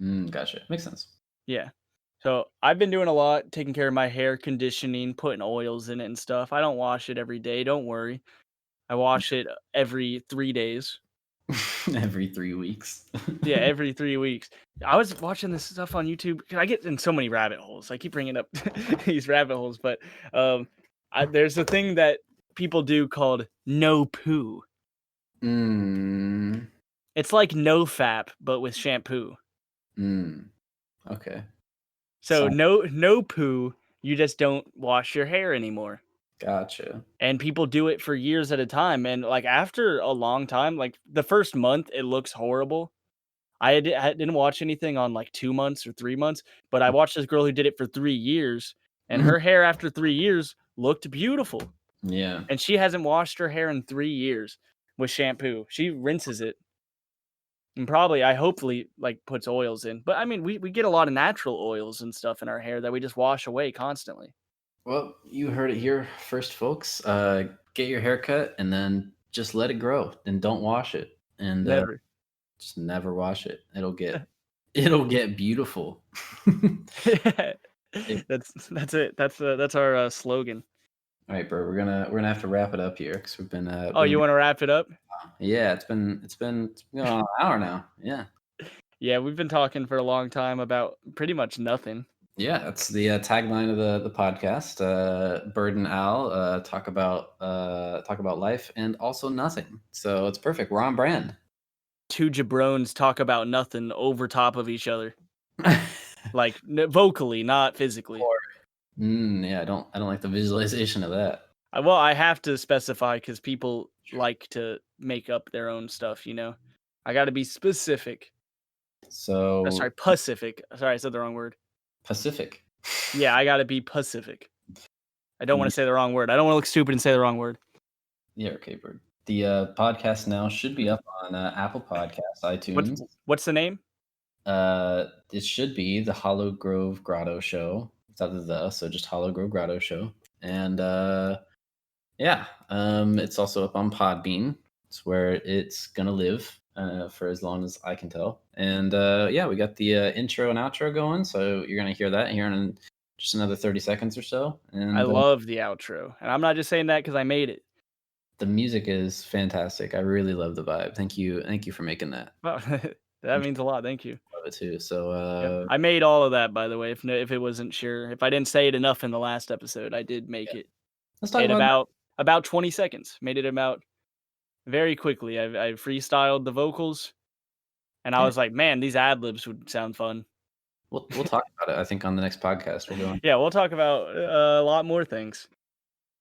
Gotcha. Makes sense. Yeah. So, I've been doing a lot, taking care of my hair, conditioning, putting oils in it and stuff. I don't wash it every day, don't worry. I wash it every 3 days. Every 3 weeks. Yeah, every 3 weeks. I was watching this stuff on YouTube 'cause I get in so many rabbit holes. I keep bringing up these rabbit holes, but, there's a thing that people do called no poo. Mm, It's like no fap, but with shampoo. mm, okay. So So no poo, you just don't wash your hair anymore. gotcha. And people do it for years at a time, and, like, after a long time, like, the first month, it looks horrible. I didn't watch anything on, like, 2 months or 3 months, but I watched this girl who did it for 3 years, and Mhm. her hair after 3 years looked beautiful, Yeah. and she hasn't washed her hair in 3 years with shampoo. She rinses it and probably I hopefully, like, puts oils in, but, I mean, we get a lot of natural oils and stuff in our hair that we just wash away constantly. Well, you heard it here first, folks. Get your hair cut and then just let it grow and don't wash it. And Never. just never wash it. It'll get beautiful. It- That's it. That's our, slogan. all right, bro. We're gonna have to wrap it up here because we've been Oh, you wanna wrap it up? yeah. It's been going on an hour now. Yeah. Yeah, we've been talking for a long time about pretty much nothing. Yeah, that's the tagline of the podcast. Bird and Al talk about life and also nothing. So it's perfect. We're on brand. 2 jabrones talk about nothing over top of each other, like, vocally, not physically. Or yeah, I don't like the visualization of that. Well, I have to specify because people like to make up their own stuff, you know? I gotta be specific. So Sorry, Pacific. Sorry, I said the wrong word. Pacific. Yeah, I gotta be Pacific. I don't wanna The say the wrong word. I don't wanna look stupid and say the wrong word. Yeah, okay, Bird. The podcast now should be up on Apple Podcasts, What's iTunes. what's the name? It should be the Hollow Grove Grotto Show. Without so just Hollow Grove Grotto Show. And yeah, it's also up on Podbean. It's where it's gonna live for as long as I can tell. And yeah, we got the intro and outro going, so you're gonna hear that here in just another 30 seconds or so. I And love the outro, and I'm not just saying that because I made it. the music is fantastic. I really love the vibe. Thank you for making that. Wow, that I'm sure means a lot, thank you. you love it too. So Yep, I made all of that, by the way, if it wasn't sure. If I didn't say it enough in the last episode, I did make yeah, it let's talk in about that. about 20 seconds. Made it about very quickly. I freestyled the vocals, and I Yeah, was like, "Man, these ad libs would sound fun." we'll talk about it. I think on the next podcast we'll go on Yeah, we'll talk about, a lot more things.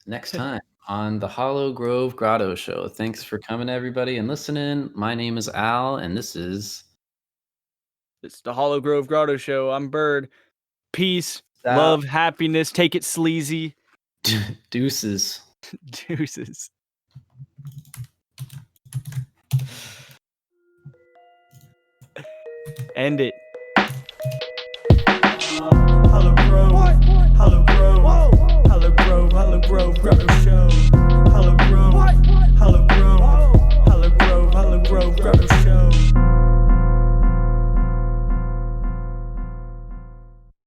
next time on the Hollow Grove Grotto Show. Thanks for coming, everybody, and listening. My name is Al, and this is It's the Hollow Grove Grotto Show. I'm Bird. Peace, Sal. love, happiness, take it sleazy. Deuces. Deuces. End it.